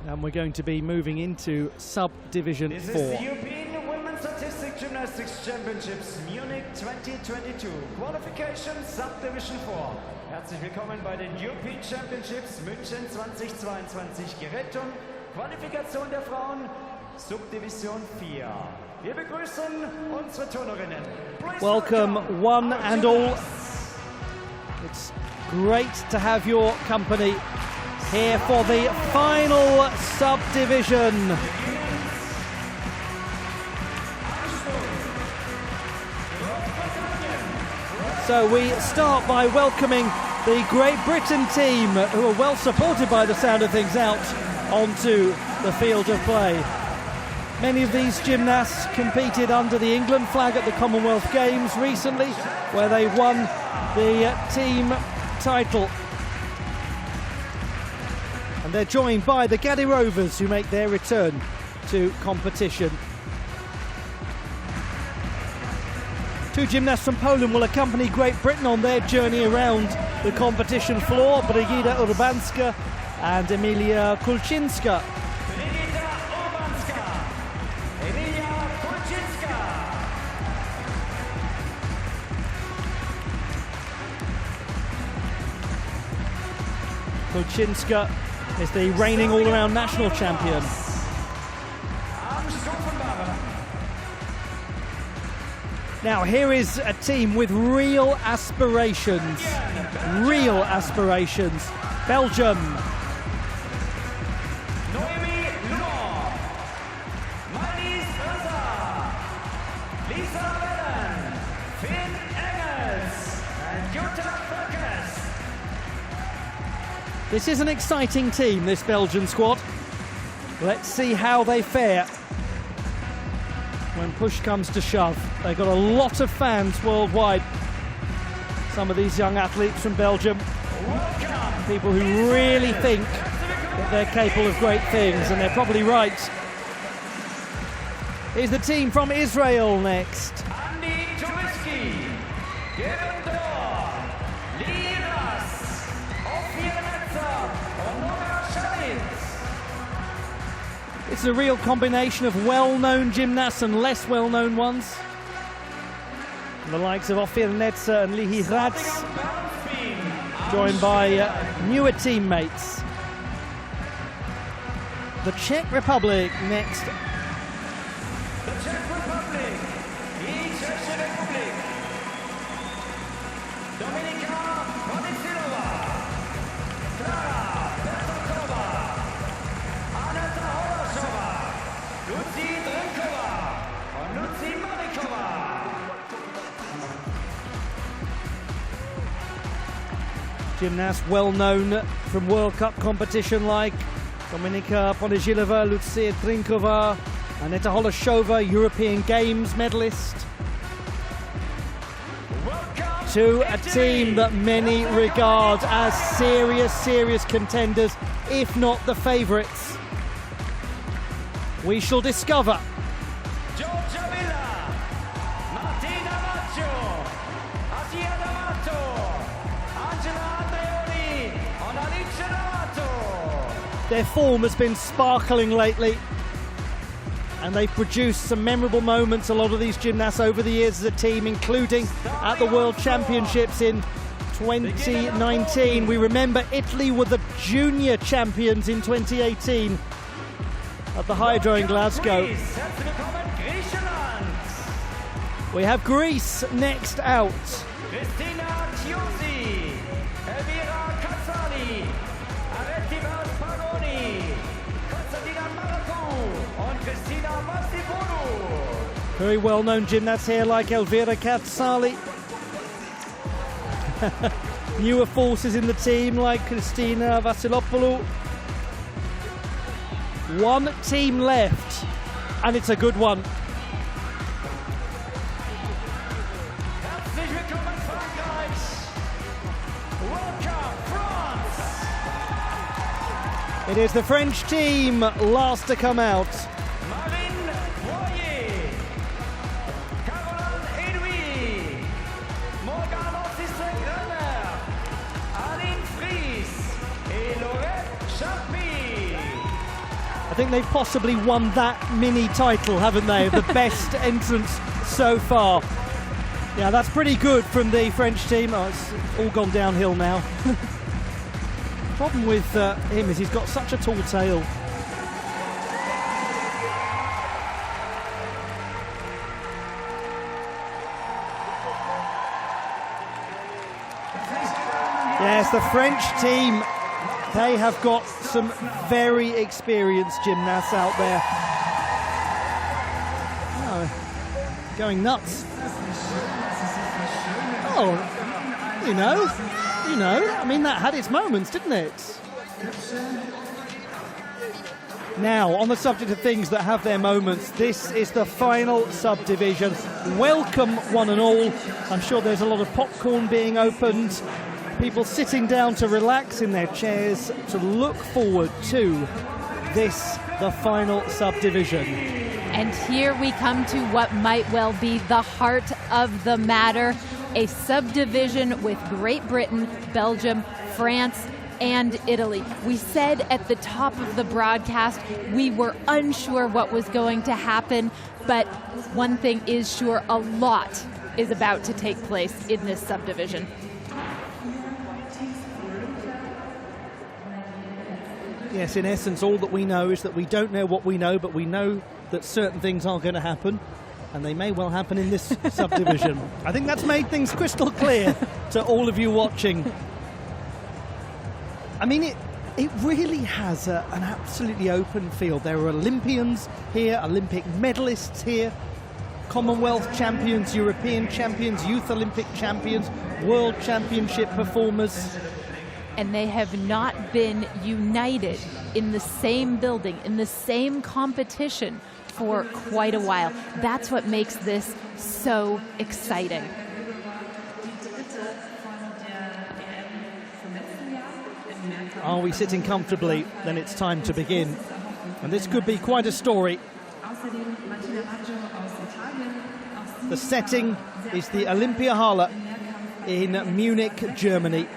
And we're going to be moving into Subdivision 4. This is the European Women's Artistic Gymnastics Championships Munich 2022. Qualification Subdivision 4. Herzlich willkommen bei den European Championships München 2022. Gerätung, Qualifikation der Frauen, Subdivision 4. Wir begrüßen unsere Turnerinnen. Welcome one and all. It's great to have your company here for the final subdivision. So we start by welcoming the Great Britain team, who are well supported by the sound of things, out onto the field of play. Many of these gymnasts competed under the England flag at the Commonwealth Games recently, where they won the team title. And they're joined by the Gadi Rovers, who make their return to competition. Two gymnasts from Poland will accompany Great Britain on their journey around the competition floor, Brigida Urbanska and Emilia Kulczynska. Kulczynska is the reigning all-around national champion. Now here is a team with real aspirations. Real aspirations. Belgium. This is an exciting team, this Belgian squad. Let's see how they fare when push comes to shove. They've got a lot of fans worldwide. Some of these young athletes from Belgium, people who really think that they're capable of great things, and they're probably right. Here's the team from Israel next. It's a real combination of well-known gymnasts and less well-known ones. The likes of Ofir Netzer and Lihi Radz, joined by newer teammates. The Czech Republic next. The Czech Republic, the Czech Repubic. Dominika Modisilova, Klara Petrokova, Aneta Horasova, Lucy Drinkova, and Lucy Malikova. Gymnasts well known from World Cup competition like Dominika Podezhilova, Lucia Trinkova, Aneta Holashova, European Games medalist. To a team that many regard as serious contenders, if not the favourites. We shall discover. Their form has been sparkling lately, and they've produced some memorable moments, a lot of these gymnasts over the years as a team, including at the World Championships in 2019. We remember Italy were the junior champions in 2018 at the Hydro in Glasgow. We have Greece next out. Very well-known gymnasts here like Elvira Katsali. Newer forces in the team like Kristina Vassilopoulou. One team left, and it's a good one. It is the French team last to come out. I think they've possibly won that mini title, haven't they? The best entrance so far. Yeah, that's pretty good from the French team. Oh, it's all gone downhill now. Problem with him is he's got such a tall tail. Yes, the French team, they have got some very experienced gymnasts out there. Oh, going nuts. Oh, you know, I mean, that had its moments, didn't it? Now, on the subject of things that have their moments, this is the final subdivision. Welcome, one and all. I'm sure there's a lot of popcorn being opened. People sitting down to relax in their chairs to look forward to this, the final subdivision. And here we come to what might well be the heart of the matter, a subdivision with Great Britain, Belgium, France, and Italy. We said at the top of the broadcast we were unsure what was going to happen, but one thing is sure, a lot is about to take place in this subdivision. Yes, in essence, all that we know is that we don't know what we know, but we know that certain things are going to happen, and they may well happen in this subdivision. I think that's made things crystal clear to all of you watching. I mean, it really has an absolutely open field. There are Olympians here, Olympic medalists here, Commonwealth champions, European champions, Youth Olympic champions, World Championship performers. And they have not been united in the same building, in the same competition for quite a while. That's what makes this so exciting. Are we sitting comfortably? Then it's time to begin. And this could be quite a story. The setting is the Olympiahalle in Munich, Germany.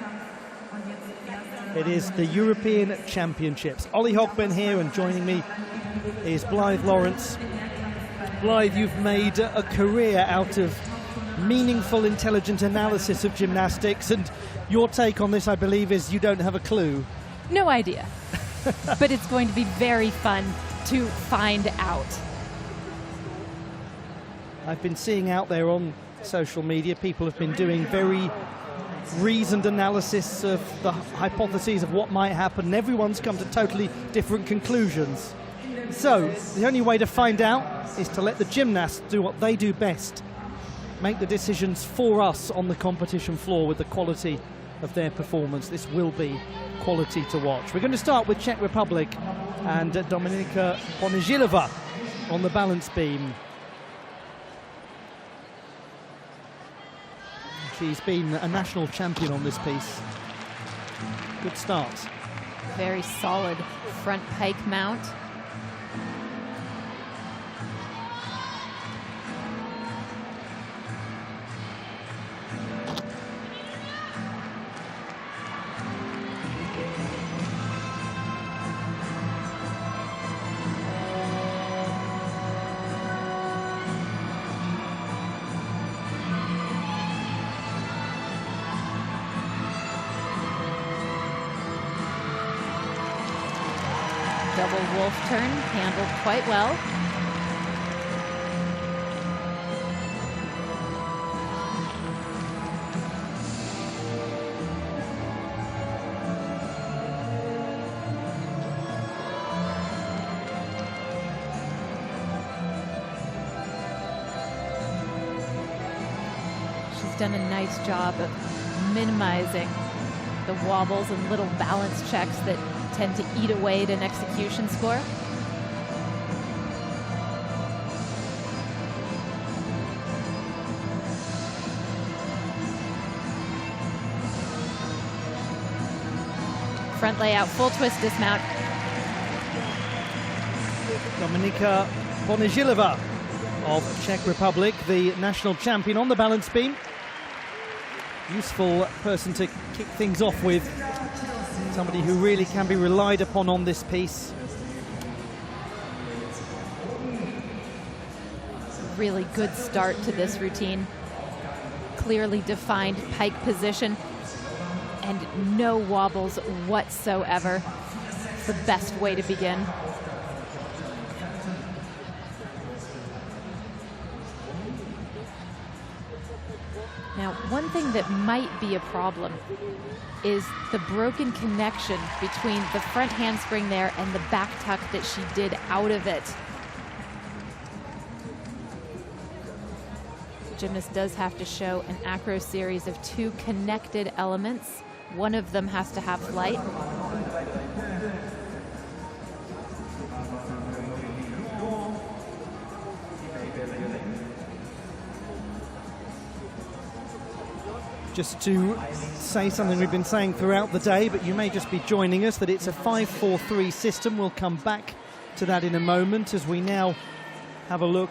It is the European Championships. Ollie Hogben here, and joining me is Blythe Lawrence. Blythe, you've made a career out of meaningful, intelligent analysis of gymnastics, and your take on this, I believe, is you don't have a clue. No idea. But it's going to be very fun to find out. I've been seeing out there on social media, people have been doing very reasoned analysis of the hypotheses of what might happen, and everyone's come to totally different conclusions. So the only way to find out is to let the gymnasts do what they do best, make the decisions for us on the competition floor with the quality of their performance. This will be quality to watch. We're going to start with Czech Republic and Dominika Ponižilova on the balance beam. She's been a national champion on this piece. Good start. Very solid front pike mount. Double wolf turn, handled quite well. She's done a nice job of minimizing the wobbles and little balance checks that tend to eat away at an execution score. Front layout, full twist dismount. Dominika Ponižilova of Czech Republic, the national champion on the balance beam. Useful person to kick things off with. Somebody who really can be relied upon on this piece. really good start to this routine. Clearly defined pike position and no wobbles whatsoever. It's the best way to begin. Now, one thing that might be a problem is the broken connection between the front handspring there and the back tuck that she did out of it. The gymnast does have to show an acro series of 2 connected elements. One of them has to have flight. Just to say something we've been saying throughout the day, but you may just be joining us, that it's a 5-4-3 system. We'll come back to that in a moment as we now have a look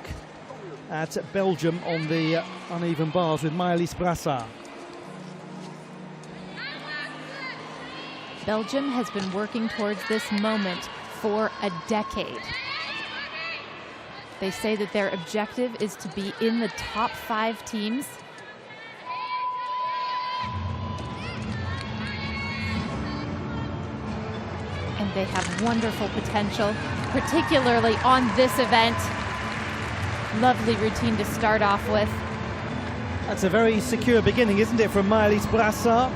at Belgium on the uneven bars with Maëlys Brassard. Belgium has been working towards this moment for a decade. They say that their objective is to be in the top 5 teams. And they have wonderful potential, particularly on this event. Lovely routine to start off with. That's a very secure beginning, isn't it, from Maëlys Brassard,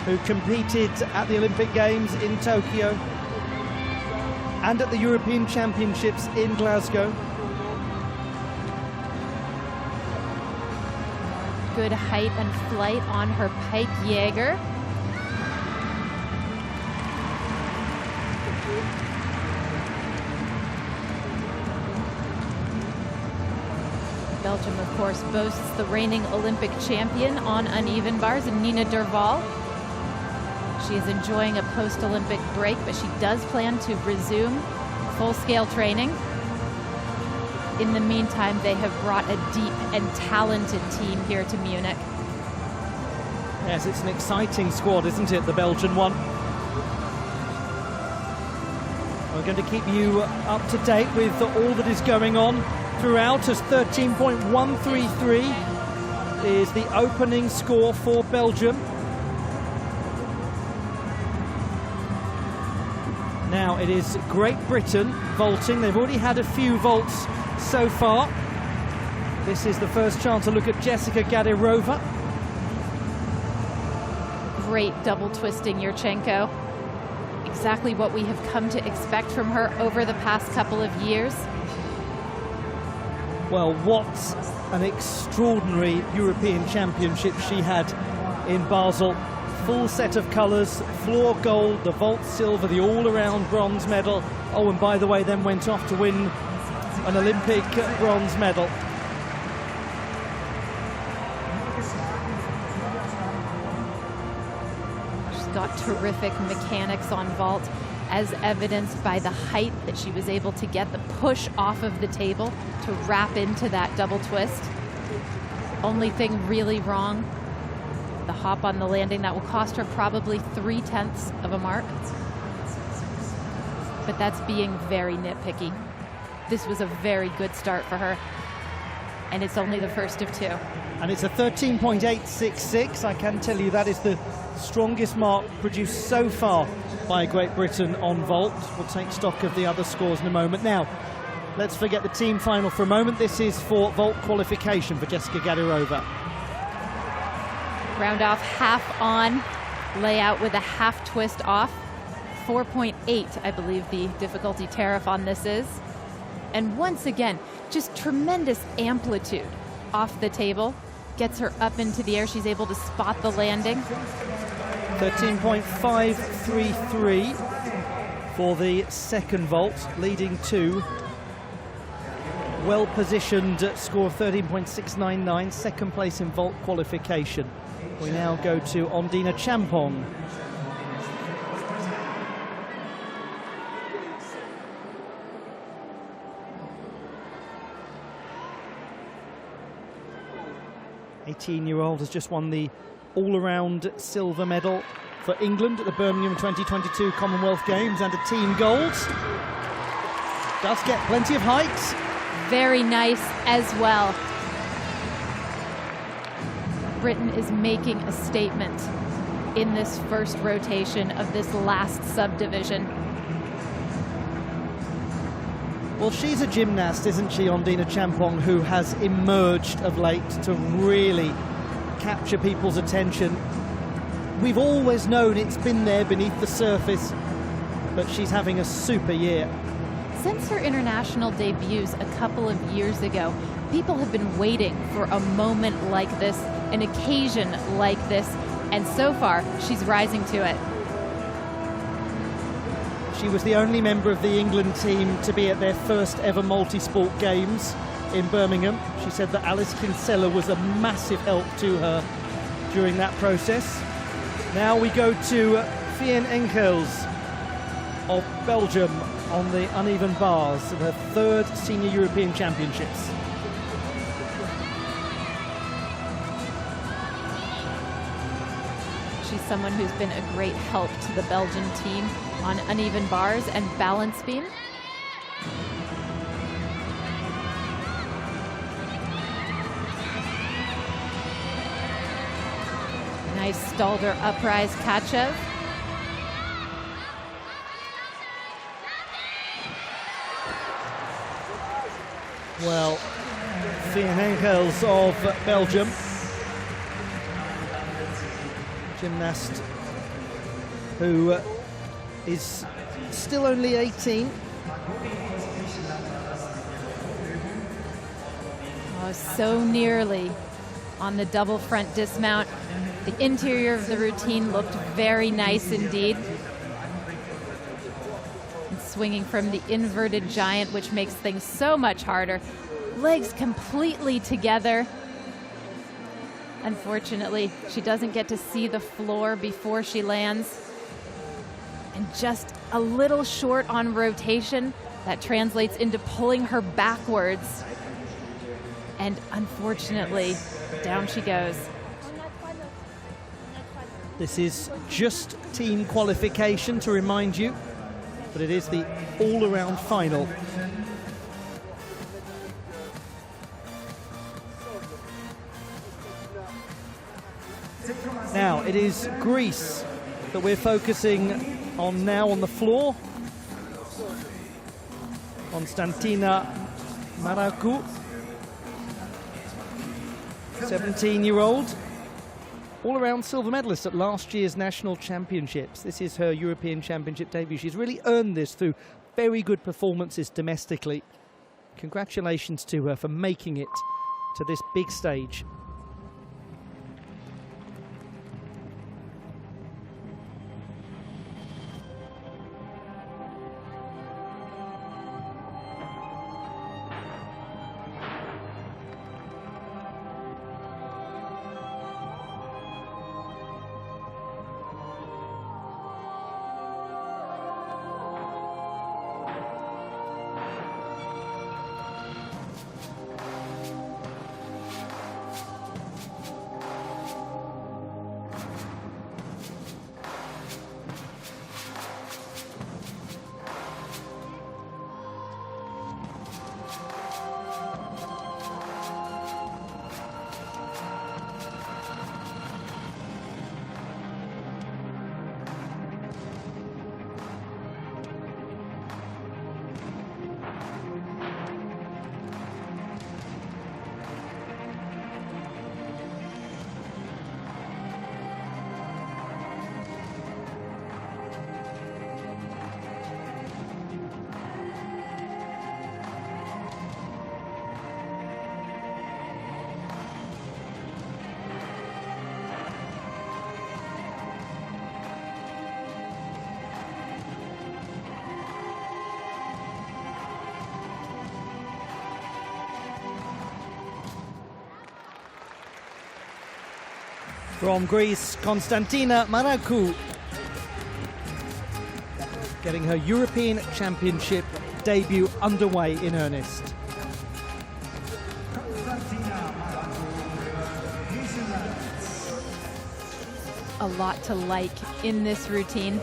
who competed at the Olympic Games in Tokyo and at the European Championships in Glasgow. Good height and flight on her pike Jaeger. Belgium, of course, boasts the reigning Olympic champion on uneven bars, Nina Derval. She is enjoying a post-Olympic break, but she does plan to resume full-scale training. In the meantime, they have brought a deep and talented team here to Munich. Yes, it's an exciting squad, isn't it, the Belgian one? We're going to keep you up to date with all that is going on throughout, as 13.133 is the opening score for Belgium. Now it is Great Britain vaulting. They've already had a few vaults so far. This is the first chance to look at Jessica Gadirova. Great double twisting Yurchenko. Exactly what we have come to expect from her over the past couple of years. Well, what an extraordinary European Championship she had in Basel. Full set of colours, floor gold, the vault silver, the all-around bronze medal. Oh, and by the way, then went off to win an Olympic bronze medal. She's got terrific mechanics on vault, as evidenced by the height that she was able to get, the push off of the table to wrap into that double twist. Only thing really wrong, the hop on the landing. That will cost her probably 0.3 of a mark. But that's being very nitpicky. This was a very good start for her, and it's only the first of 2. And it's a 13.866. I can tell you that is the strongest mark produced so far by Great Britain on vault. We'll take stock of the other scores in a moment. Now, let's forget the team final for a moment. This is for vault qualification for Jessica Gadirova. Round off half on, layout with a half twist off. 4.8, I believe the difficulty tariff on this is. And once again, just tremendous amplitude off the table. Gets her up into the air. She's able to spot the landing. 13.533 for the second vault, leading to well-positioned score of 13.699, second place in vault qualification. We now go to Ondina Champong. The 18-year-old has just won the all-around silver medal for England at the Birmingham 2022 Commonwealth Games and a team gold. Does get plenty of height, very nice as well. Britain is making a statement in this first rotation of this last subdivision. Well, she's a gymnast, isn't she, Ondina Champong, who has emerged of late to really capture people's attention. We've always known it's been there beneath the surface, but she's having a super year. Since her international debuts a couple of years ago, people have been waiting for a moment like this, an occasion like this, and so far, she's rising to it. She was the only member of the England team to be at their first ever multi-sport games in Birmingham. She said that Alice Kinsella was a massive help to her during that process. Now we go to Fien Enkels of Belgium on the uneven bars of her third Senior European Championships. She's someone who's been a great help to the Belgian team on uneven bars and balance beam. Nice Stalder uprise Kachev. Well, Fien Enkels of Belgium, gymnast who is still only 18. Oh, so nearly on the double front dismount. The interior of the routine looked very nice indeed. And swinging from the inverted giant, which makes things so much harder. Legs completely together. Unfortunately, she doesn't get to see the floor before she lands. And just a little short on rotation. That translates into pulling her backwards. And unfortunately, down she goes. This is just team qualification, to remind you, but it is the all-around final. Now, it is Greece that we're focusing on now on the floor. Konstantina Maraku, 17-year-old, all-around silver medalist at last year's national championships. This is her European Championship debut. She's really earned this through very good performances domestically. Congratulations to her for making it to this big stage. From Greece, Konstantina Maraku, getting her European Championship debut underway in earnest. A lot to like in this routine.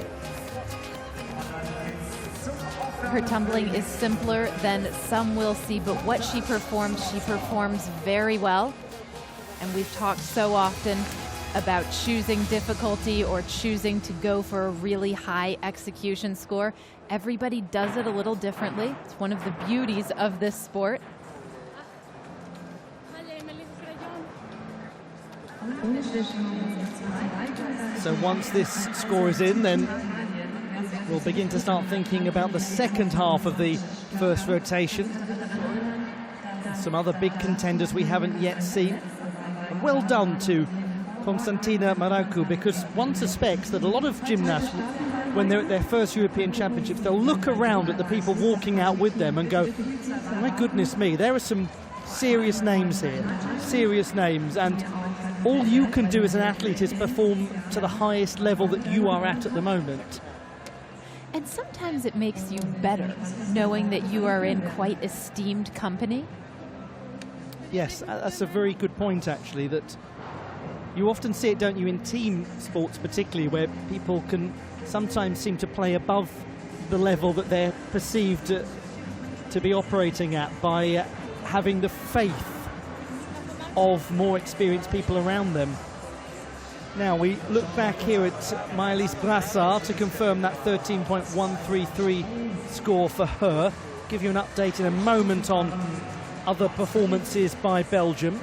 Her tumbling is simpler than some will see, but what she performs very well. And we've talked so often about choosing difficulty or choosing to go for a really high execution score. Everybody does it a little differently. It's one of the beauties of this sport. So once this score is in, then we'll begin to start thinking about the second half of the first rotation. Some other big contenders we haven't yet seen. And well done to Constantina Maracu, because one suspects that a lot of gymnasts, when they're at their first European Championships, they'll look around at the people walking out with them and go, oh, my goodness me, there are some serious names here, serious names, and all you can do as an athlete is perform to the highest level that you are at the moment. And sometimes it makes you better, knowing that you are in quite esteemed company. Yes, that's a very good point, actually, that you often see it, don't you, in team sports particularly, where people can sometimes seem to play above the level that they're perceived to be operating at by having the faith of more experienced people around them. Now we look back here at Maëlys Brassard to confirm that 13.133 score for her. Give you an update in a moment on other performances by Belgium.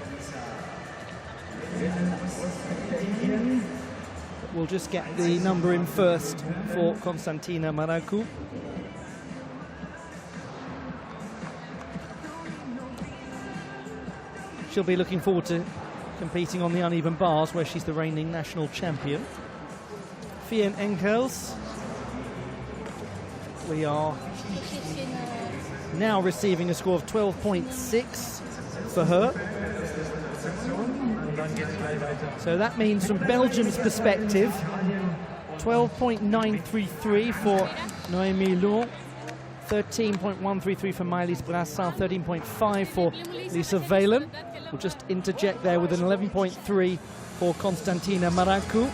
We'll just get the number in first for Constantina Maracu. She'll be looking forward to competing on the uneven bars, where she's the reigning national champion. Fien Enkels. We are now receiving a score of 12.6 for her. So that means, from Belgium's perspective, 12.933 for Noémie Lourd, 13.133 for Maëlys Brassard, 13.5 for Lisa Valen. We'll just interject there with an 11.3 for Constantina Maracu.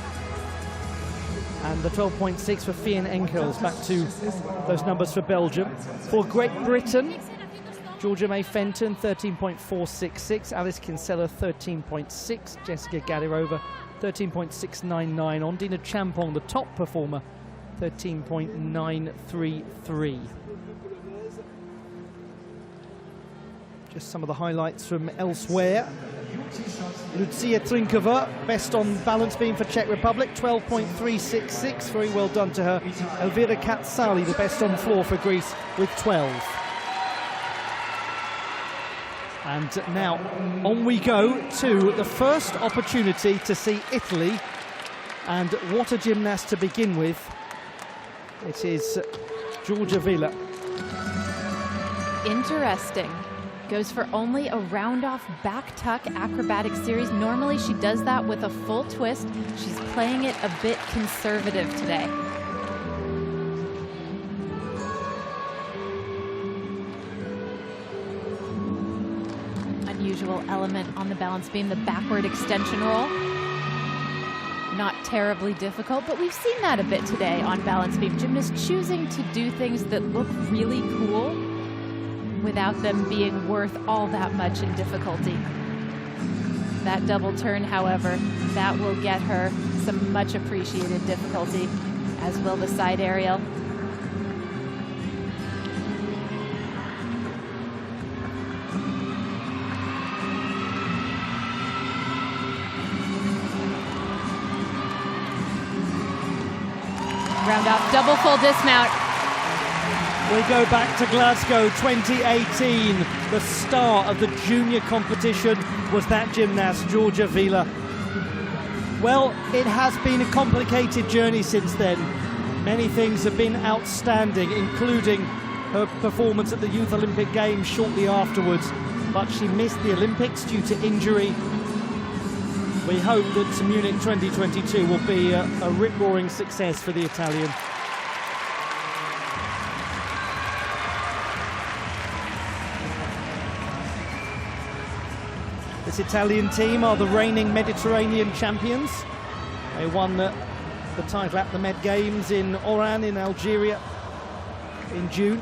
And the 12.6 for Fien Enkels. Back to those numbers for Belgium. For Great Britain, Georgia May Fenton, 13.466. Alice Kinsella, 13.6. Jessica Gadirova, 13.699. Ondina Champong, the top performer, 13.933. Just some of the highlights from elsewhere. Lucia Trinkova, best on balance beam for Czech Republic, 12.366. Very well done to her. Elvira Katsali, the best on floor for Greece, with 12. And now on we go to the first opportunity to see Italy. And what a gymnast to begin with. It is Giorgia Villa. Interesting. Goes for only a round-off back tuck acrobatic series. Normally she does that with a full twist. She's playing it a bit conservative today. Unusual element on the balance beam, the backward extension roll. Not terribly difficult, but we've seen that a bit today on balance beam. Gymnasts choosing to do things that look really cool without them being worth all that much in difficulty. That double turn, however, that will get her some much appreciated difficulty, as will the side aerial. Round off, double full dismount. We go back to Glasgow 2018. The star of the junior competition was that gymnast, Giorgia Villa. Well, it has been a complicated journey since then. Many things have been outstanding, including her performance at the Youth Olympic Games shortly afterwards, but she missed the Olympics due to injury. We hope that Munich 2022 will be a rip-roaring success for the Italian. This Italian team are the reigning Mediterranean champions. They won the title at the Med Games in Oran in Algeria. in June.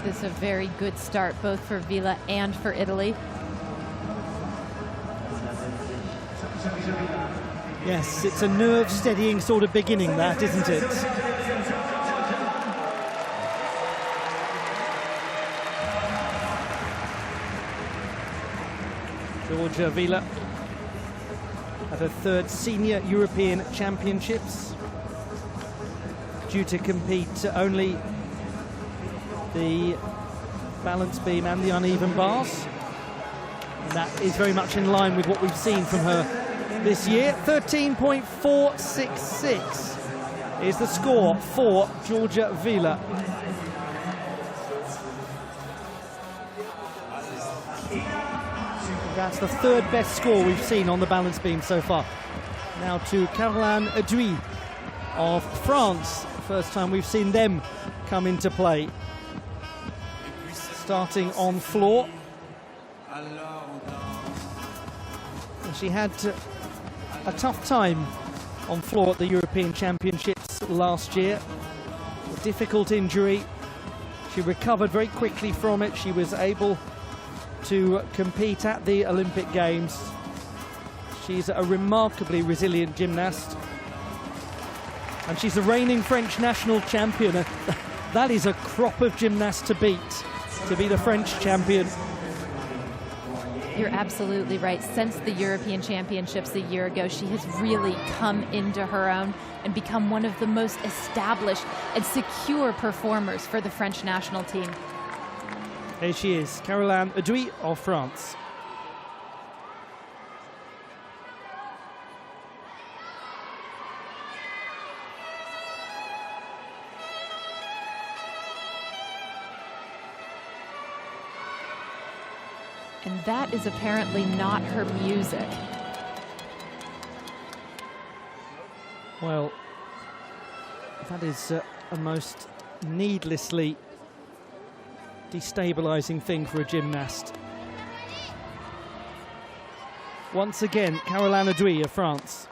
This is a very good start both for Vila and for Italy. Yes, it's a nerve-steadying sort of beginning, that, isn't it? Georgia Vila at her third Senior European Championships, due to compete only the balance beam and the uneven bars. And that is very much in line with what we've seen from her this year. 13.466 is the score for Georgia Vila. That's the third best score we've seen on the balance beam so far. Now to Caroline Itay of France. First time we've seen them come into play. Starting on floor. She had a tough time on floor at the European Championships last year. A difficult injury. She recovered very quickly from it. She was able to compete at the Olympic Games. She's a remarkably resilient gymnast. And she's a reigning French national champion. That is a crop of gymnasts to beat, to be the French champion. You're absolutely right. Since the European Championships a year ago, she has really come into her own and become one of the most established and secure performers for the French national team. Here she is, Caroline Itay of France. And that is apparently not her music. Well, that is a most needlessly destabilizing thing for a gymnast. Once again, Caroline Itay of France.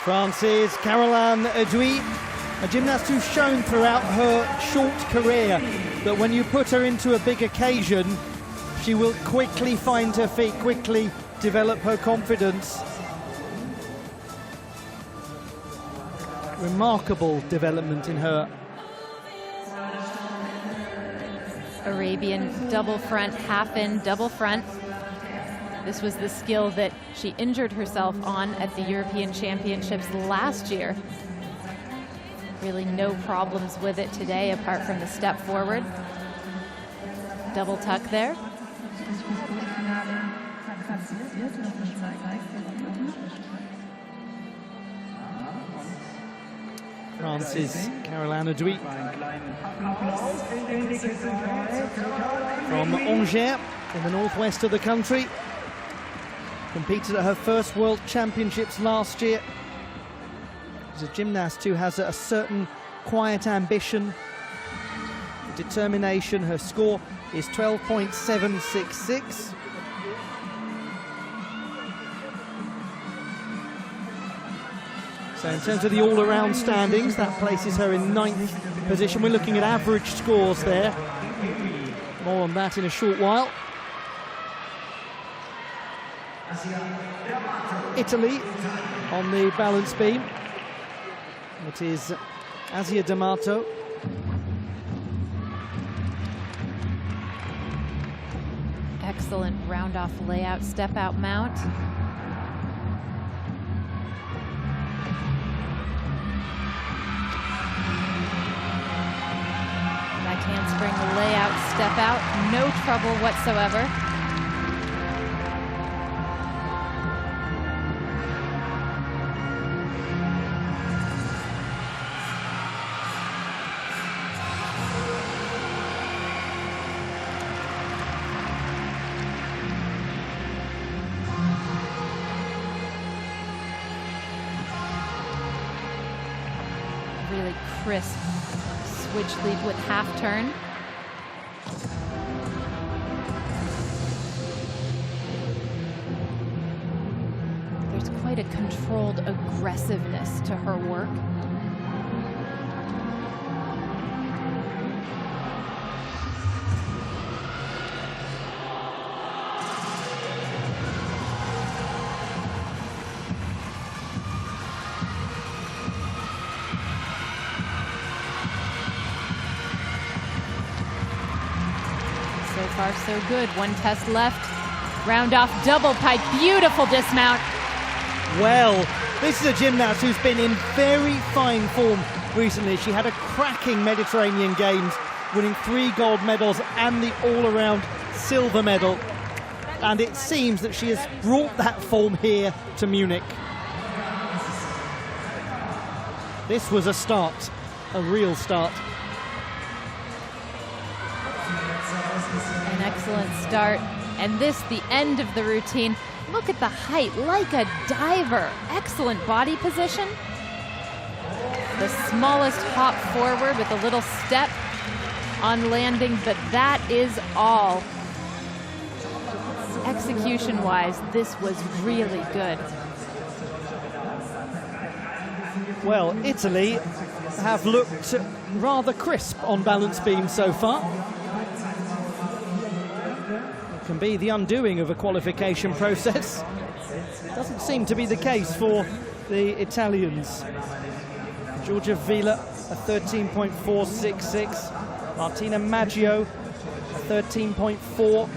France's Caroline Itay, a gymnast who's shown throughout her short career that when you put her into a big occasion, she will quickly find her feet, quickly develop her confidence. Remarkable development in her. Arabian double front, half in, double front. This was the skill that she injured herself on at the European Championships last year. Really no problems with it today apart from the step forward. Double tuck there. France's Caroline Itay from Angers. in the northwest of the country. Competed at her first World Championships last year. She's a gymnast who has a certain quiet ambition, determination. Her score is 12.766. So in terms of the all-around standings, that places her in 9th position. We're looking at average scores there. More on that in a short while. Italy on the balance beam. It is Asia D'Amato. Excellent round-off layout, step-out mount. Back handspring layout, step out, no trouble whatsoever. Really crisp switch leap with half turn. There's quite a controlled aggressiveness to her work. So far, so good. One test left. Round off double pike. Beautiful dismount. Well, this is a gymnast who's been in very fine form recently. She had a cracking Mediterranean Games, winning 3 gold medals and the all-around silver medal. And it seems that she has brought that form here to Munich. This was a start, a real start. An excellent start. And this, the end of the routine. Look at the height, like a diver. Excellent body position. The smallest hop forward with a little step on landing, but that is all. Execution-wise, this was really good. Well, Italy have looked rather crisp on balance beam so far. It can be the undoing of a qualification process. Doesn't seem to be the case for the Italians. Giorgia Villa, a 13.466. Martina Maggio, a 13.4.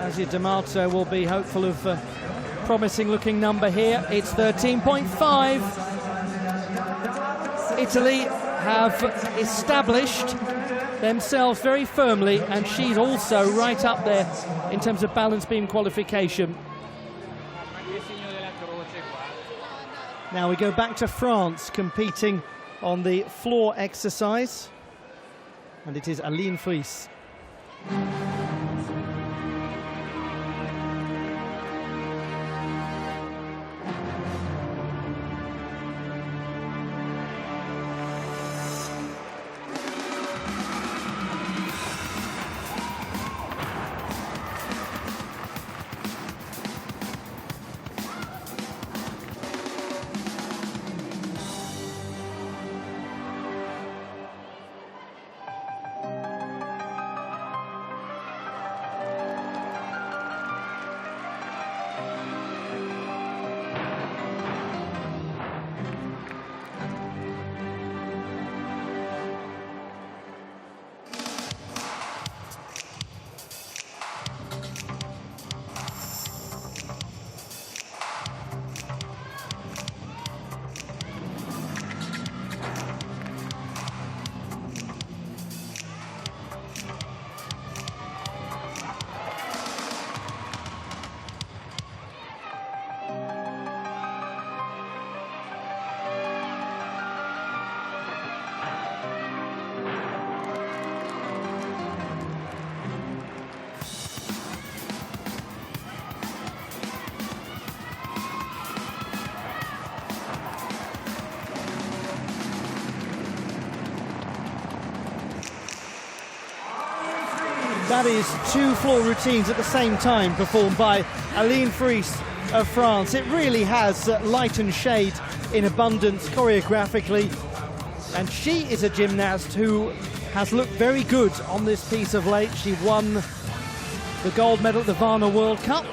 Asia D'Amato will be hopeful of a promising looking number here. It's 13.5. Italy have established themselves very firmly, and she's also right up there in terms of balance beam qualification. Now we go back to France, competing on the floor exercise, and it is Aline Fries. That is 2 floor routines at the same time performed by Aline Fries of France. It really has light and shade in abundance choreographically. And she is a gymnast who has looked very good on this piece of late. She won the gold medal at the Varna World Cup.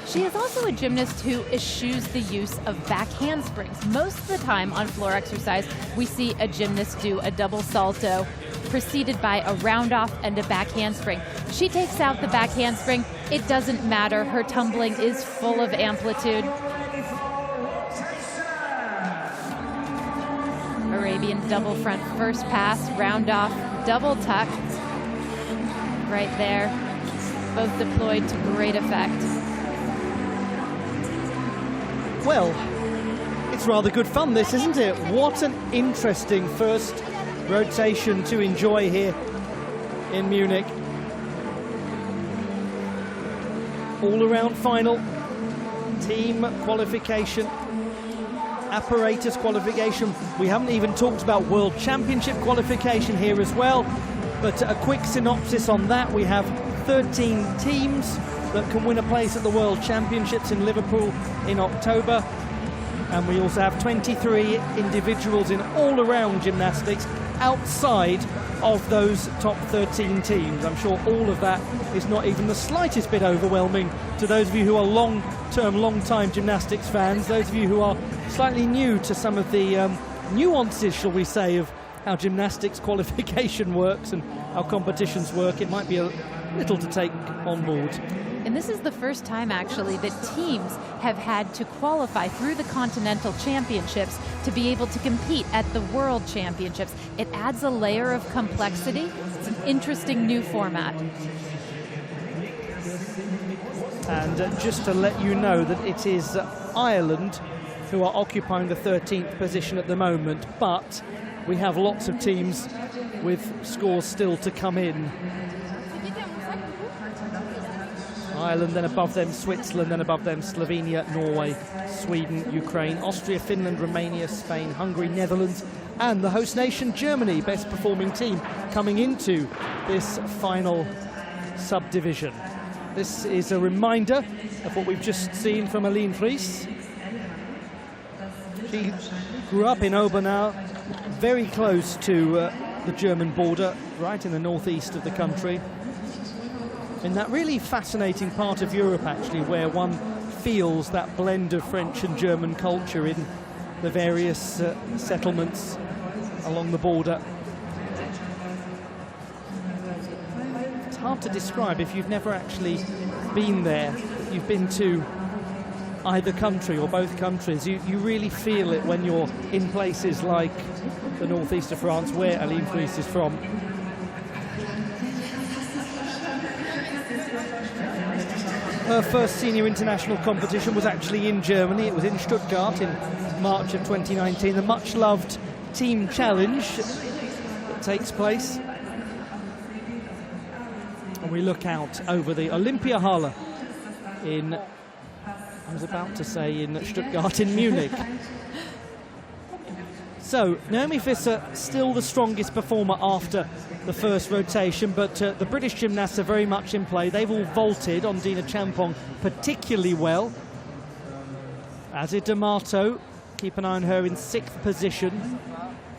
She is also a gymnast who eschews the use of back handsprings. Most of the time on floor exercise, we see a gymnast do a double salto, preceded by a round off and a back handspring. She takes out the back handspring. It doesn't matter. Her tumbling is full of amplitude. Arabian double front first pass, round off, double tuck. Right there. Both deployed to great effect. Well, it's rather good fun, this, isn't it? What an interesting first rotation to enjoy here in Munich. All-around final, team qualification, apparatus qualification. We haven't even talked about World Championship qualification here as well, but a quick synopsis on that. We have 13 teams that can win a place at the World Championships in Liverpool in October. And we also have 23 individuals in all-around gymnastics outside of those top 13 teams. I'm sure all of that is not even the slightest bit overwhelming to those of you who are long-time gymnastics fans, those of you who are slightly new to some of the nuances, shall we say, of how gymnastics qualification works and how competitions work. It might be a little to take on board. And this is the first time, actually, that teams have had to qualify through the Continental Championships to be able to compete at the World Championships. It adds a layer of complexity. It's an interesting new format. And just to let you know that it is Ireland who are occupying the 13th position at the moment, but we have lots of teams with scores still to come in. Ireland, then above them Switzerland, then above them Slovenia, Norway, Sweden, Ukraine, Austria, Finland, Romania, Spain, Hungary, Netherlands, and the host nation Germany, best performing team coming into this final subdivision. This is a reminder of what we've just seen from Aline Fries. She grew up in Obernau, very close to the German border, right in the northeast of the country. In that really fascinating part of Europe, actually, where one feels that blend of French and German culture in the various settlements along the border. It's hard to describe if you've never actually been there. You've been to either country or both countries. You really feel it when you're in places like the northeast of France, where Aline Fries is from. Her first senior international competition was actually in Germany. It was in Stuttgart in March of 2019. The much-loved team challenge that takes place. And we look out over the Olympiahalle in, I was about to say in Stuttgart, in Munich. So, Naomi Visser still the strongest performer after the first rotation, but the British gymnasts are very much in play. They've all vaulted on Dina Champong particularly well. Azir D'Amato, keep an eye on her in 6th position.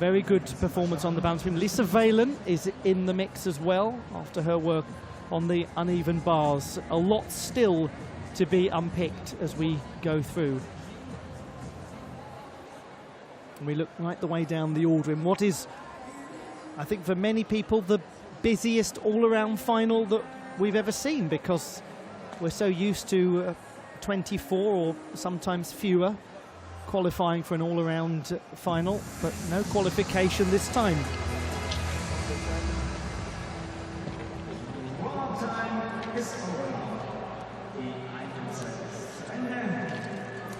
Very good performance on the balance beam. Lisa Valen is in the mix as well after her work on the uneven bars. A lot still to be unpicked as we go through. And we look right the way down the order in what is, I think for many people, the busiest all-around final that we've ever seen, because we're so used to 24 or sometimes fewer qualifying for an all-around final, but no qualification this time.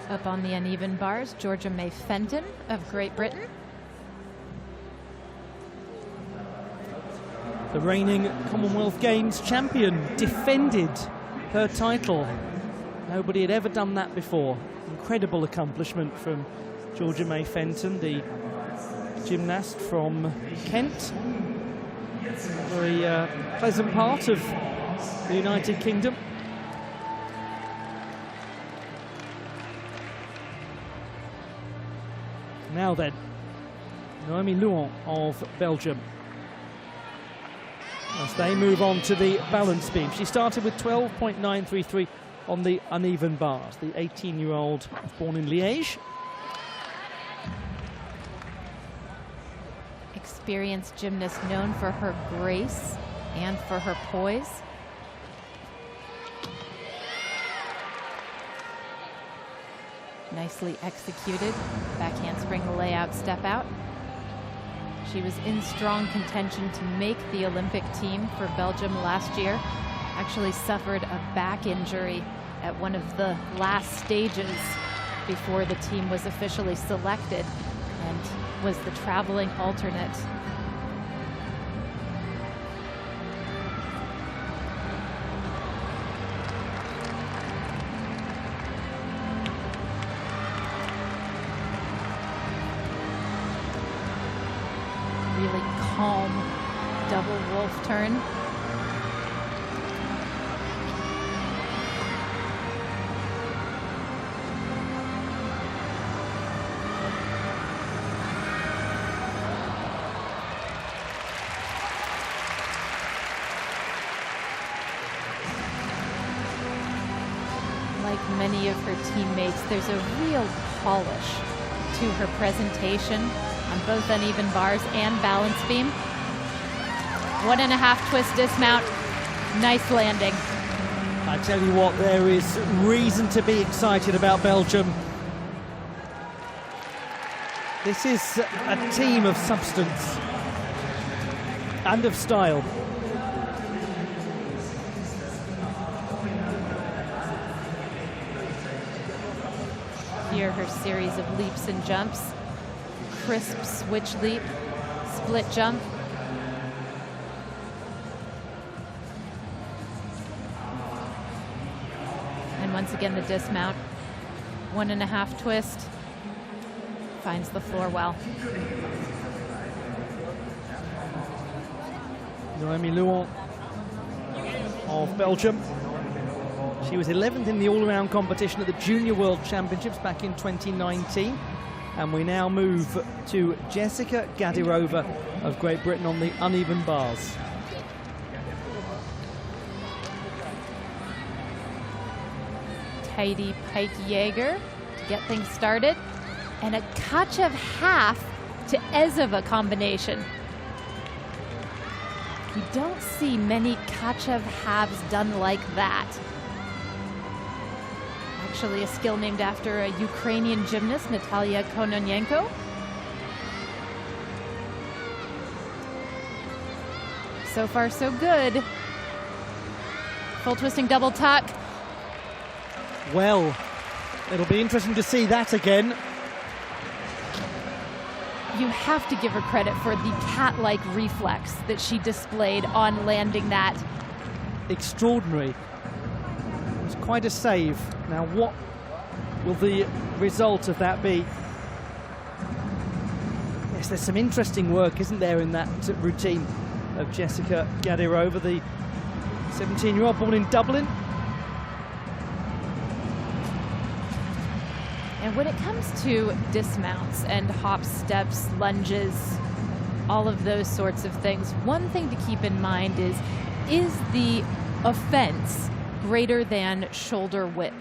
Up on the uneven bars, Georgia May Fenton of Great Britain. The reigning Commonwealth Games champion defended her title. Nobody had ever done that before. Incredible accomplishment from Georgia May Fenton, the gymnast from Kent. very pleasant part of the United Kingdom. Now then, Noémie Louan of Belgium, as they move on to the balance beam. She started with 12.933 on the uneven bars. The 18-year-old born in Liège. Experienced gymnast known for her grace and for her poise. Nicely executed. Back handspring layout step out. She was in strong contention to make the Olympic team for Belgium last year. Actually suffered a back injury at one of the last stages before the team was officially selected, and was the traveling alternate. Really calm double wolf turn. Like many of her teammates, there's a real polish to her presentation on both uneven bars and balance beam. 1.5 twist dismount, nice landing. I tell you what, there is reason to be excited about Belgium. This is a team of substance and of style. Here, her series of leaps and jumps. Crisp switch leap, split jump. And once again, the dismount. 1.5 twist. Finds the floor well. Noémie Louan of Belgium. She was 11th in the all-around competition at the Junior World Championships back in 2019. And we now move to Jessica Gadirova of Great Britain on the uneven bars. Tidy pike Jaeger to get things started. And a Kachev half to Ezeva combination. You don't see many Kachev halves done like that. Actually a skill named after a Ukrainian gymnast, Natalia Kononenko. So far, so good. Full twisting double tuck. Well, it'll be interesting to see that again. You have to give her credit for the cat-like reflex that she displayed on landing that. Extraordinary. It was quite a save. Now, what will the result of that be? Yes, there's some interesting work, isn't there, in that routine of Jessica Gadirova, the 17-year-old born in Dublin. And when it comes to dismounts and hops, steps, lunges, all of those sorts of things, one thing to keep in mind is the offense greater than shoulder width?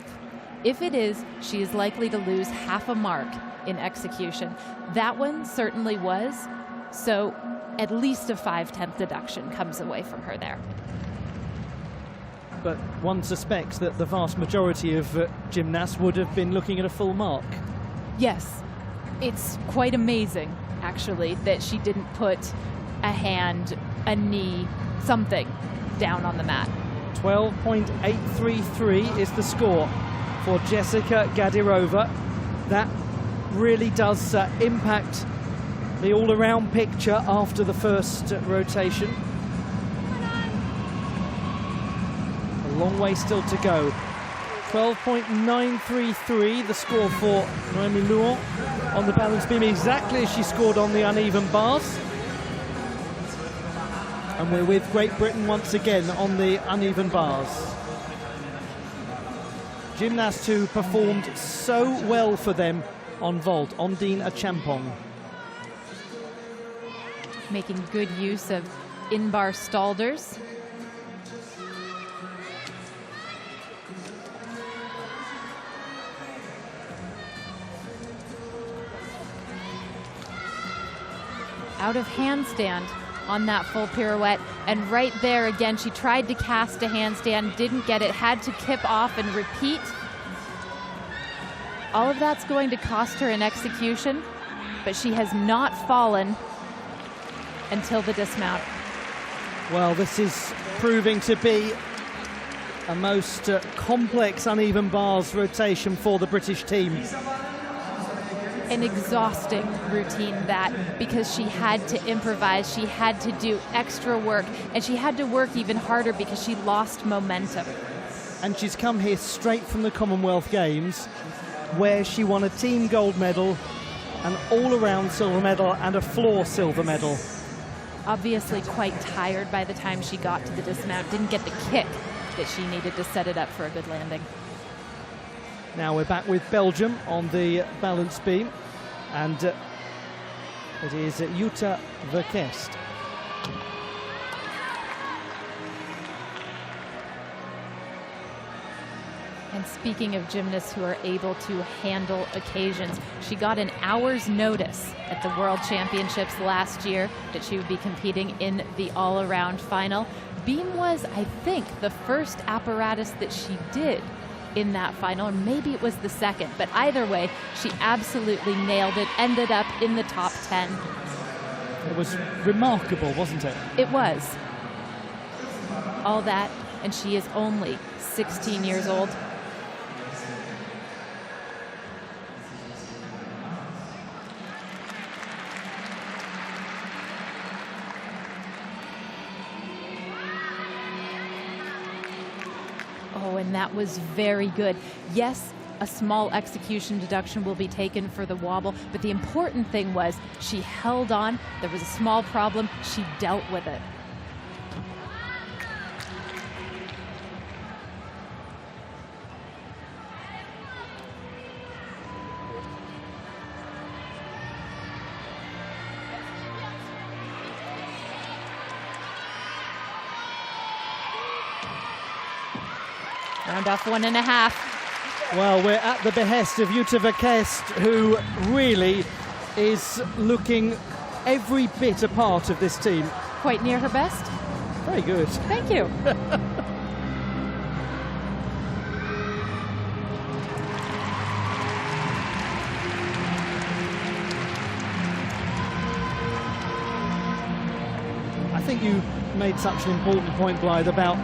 If it is, she is likely to lose half a mark in execution. That one certainly was, so at least a 5/10 deduction comes away from her there. But one suspects that the vast majority of gymnasts would have been looking at a full mark. Yes, it's quite amazing, actually, that she didn't put a hand, a knee, something down on the mat. 12.833 is the score for Jessica Gadirova. That really does impact the all-around picture after the first rotation. A long way still to go. 12.933 the score for Noémie Louan on the balance beam, exactly as she scored on the uneven bars. And we're with Great Britain once again on the uneven bars. Gymnast who performed so well for them on vault, Ondine Achampong. Making good use of in-bar stalders. Out of handstand on that full pirouette, and right there again she tried to cast a handstand, didn't get it, had to kip off and repeat. All of that's going to cost her in execution, but she has not fallen until the dismount. Well, this is proving to be a most complex uneven bars rotation for the British team. An exhausting routine, that, because she had to improvise, she had to do extra work, and she had to work even harder because she lost momentum. And she's come here straight from the Commonwealth Games, where she won a team gold medal, an all-around silver medal, and a floor silver medal. Obviously quite tired by the time she got to the dismount, didn't get the kick that she needed to set it up for a good landing. Now we're back with Belgium on the balance beam, and it is Jutta Verkest. And speaking of gymnasts who are able to handle occasions, she got an hour's notice at the World Championships last year that she would be competing in the all-around final. Beam was, I think, the first apparatus that she did in that final, or maybe it was the second, but either way, she absolutely nailed it, ended up in the top 10. It was remarkable, wasn't it? It was. All that, and she is only 16 years old. Oh, and that was very good. Yes, a small execution deduction will be taken for the wobble, but the important thing was she held on. There was a small problem. She dealt with it. Round off 1.5. Well, we're at the behest of Jutta Verkest, who really is looking every bit a part of this team. Quite near her best. Very good. Thank you. I think you made such an important point, Blythe, about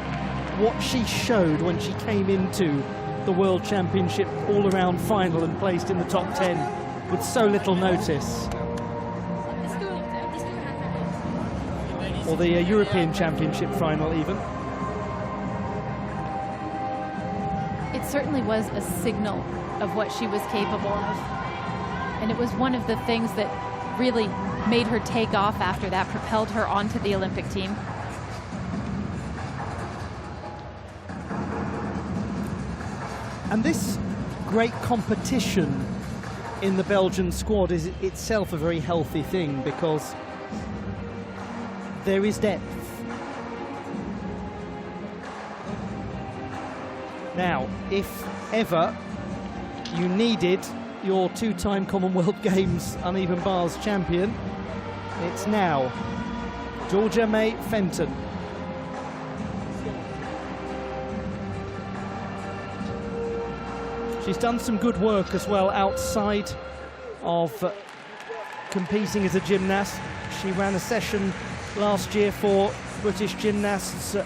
what she showed when she came into the World Championship all-around final and placed in the top 10 with so little notice. Or the European Championship final even. It certainly was a signal of what she was capable of. And it was one of the things that really made her take off after that, propelled her onto the Olympic team. And this great competition in the Belgian squad is itself a very healthy thing, because there is depth. Now, if ever you needed your two-time Commonwealth Games uneven bars champion, it's now. Georgia May Fenton. She's done some good work as well outside of competing as a gymnast. She ran a session last year for British gymnasts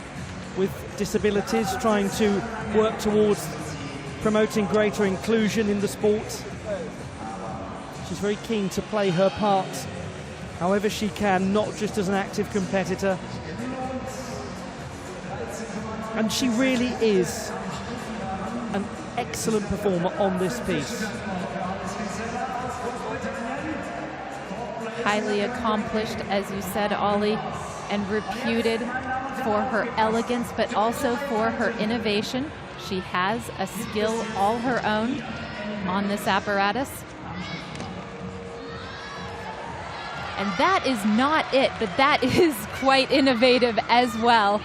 with disabilities, trying to work towards promoting greater inclusion in the sport. She's very keen to play her part however she can, not just as an active competitor. And she really is an excellent performer on this piece. Highly accomplished, as you said, Ollie. and reputed for her elegance, but also for her innovation. She has a skill all her own on this apparatus. And that is not it, but that is quite innovative as well.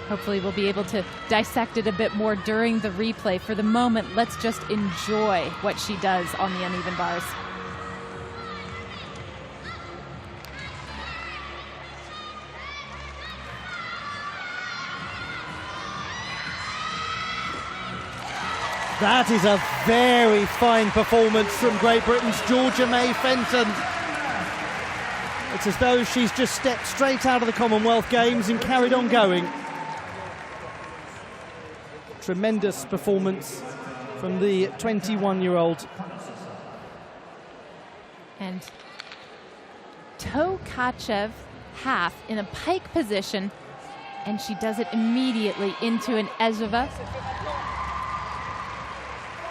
Hopefully we'll be able to dissect it a bit more during the replay. For the moment, let's just enjoy what she does on the uneven bars. That is a very fine performance from Great Britain's Georgia May Fenton. It's as though she's just stepped straight out of the Commonwealth Games and carried on going. Tremendous performance from the 21-year-old. And Tokachev half in a pike position, and she does it immediately into an Ezheva.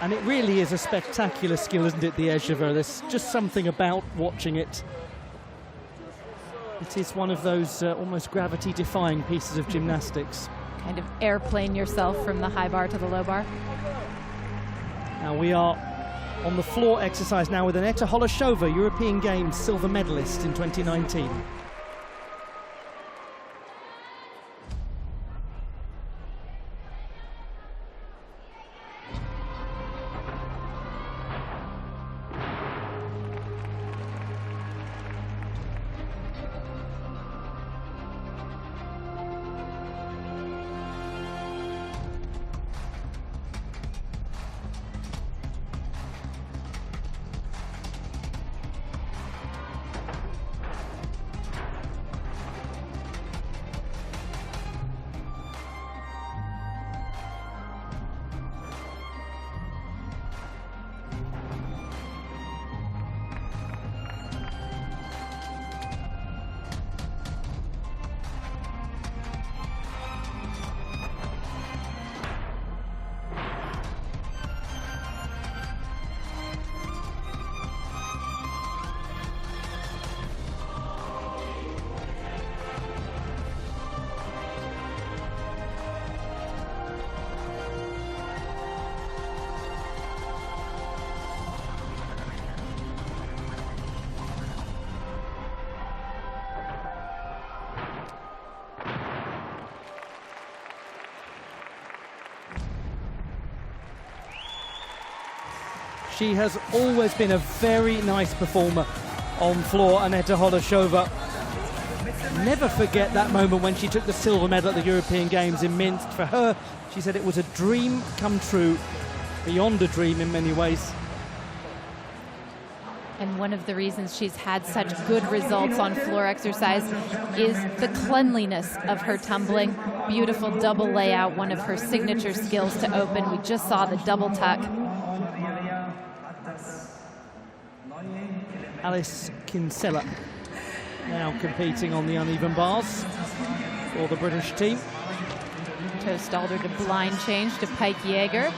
And it really is a spectacular skill, isn't it, the Ezheva? There's just something about watching it. It is one of those almost gravity-defying pieces of gymnastics. Kind of airplane yourself from the high bar to the low bar. Now we are on the floor exercise now with Aneta Holashova, European Games silver medalist in 2019. She has always been a very nice performer on floor, Aneta Holashova. Never forget that moment when she took the silver medal at the European Games in Minsk. For her, she said it was a dream come true, beyond a dream in many ways. And one of the reasons she's had such good results on floor exercise is the cleanliness of her tumbling. Beautiful double layout, one of her signature skills to open. We just saw the double tuck. Alice Kinsella now competing on the uneven bars for the British team. Tostalder to blind change to Pike Jaeger.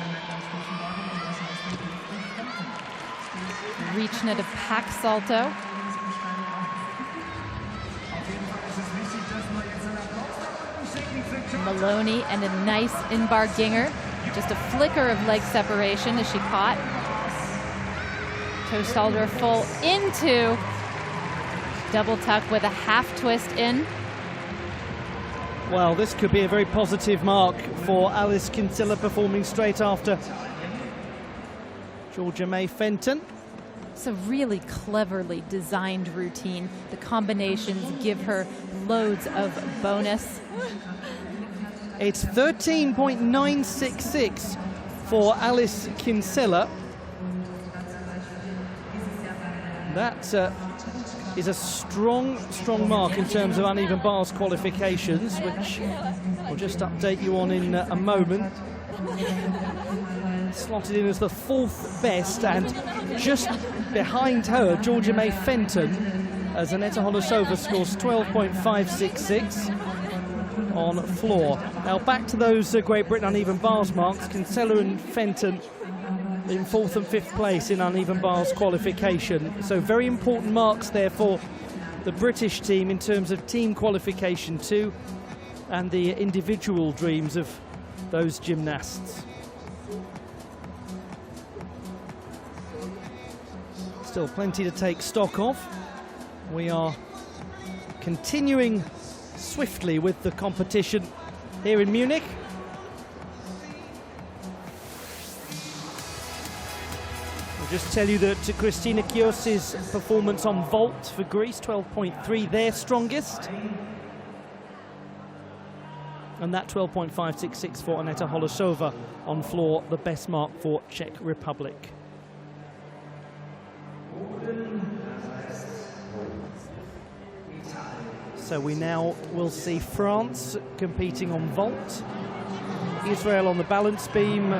Reachna to pack salto. Maloney and a nice in-bar ginger. Just a flicker of leg separation as she caught. Tostalder full into double tuck with a half twist in. Well, this could be a very positive mark for Alice Kinsella performing straight after Georgia May Fenton. It's a really cleverly designed routine. The combinations give her loads of bonus. It's 13.966 for Alice Kinsella. That is a strong mark in terms of uneven bars qualifications, which we'll just update you on in a moment. Slotted in as the fourth best, and just behind her, Georgia May Fenton, as Aneta Holashova scores 12.566 on floor. Now back to those Great Britain uneven bars marks. Kinsella and Fenton in fourth and fifth place in uneven bars qualification. So very important marks there for the British team in terms of team qualification too, and the individual dreams of those gymnasts. Still plenty to take stock of. We are continuing swiftly with the competition here in Munich. I'll just tell you that Christina Chios's performance on vault for Greece, 12.3, their strongest. And that 12.566 for Aneta Holosova on floor, the best mark for Czech Republic. So we now will see France competing on vault, Israel on the balance beam,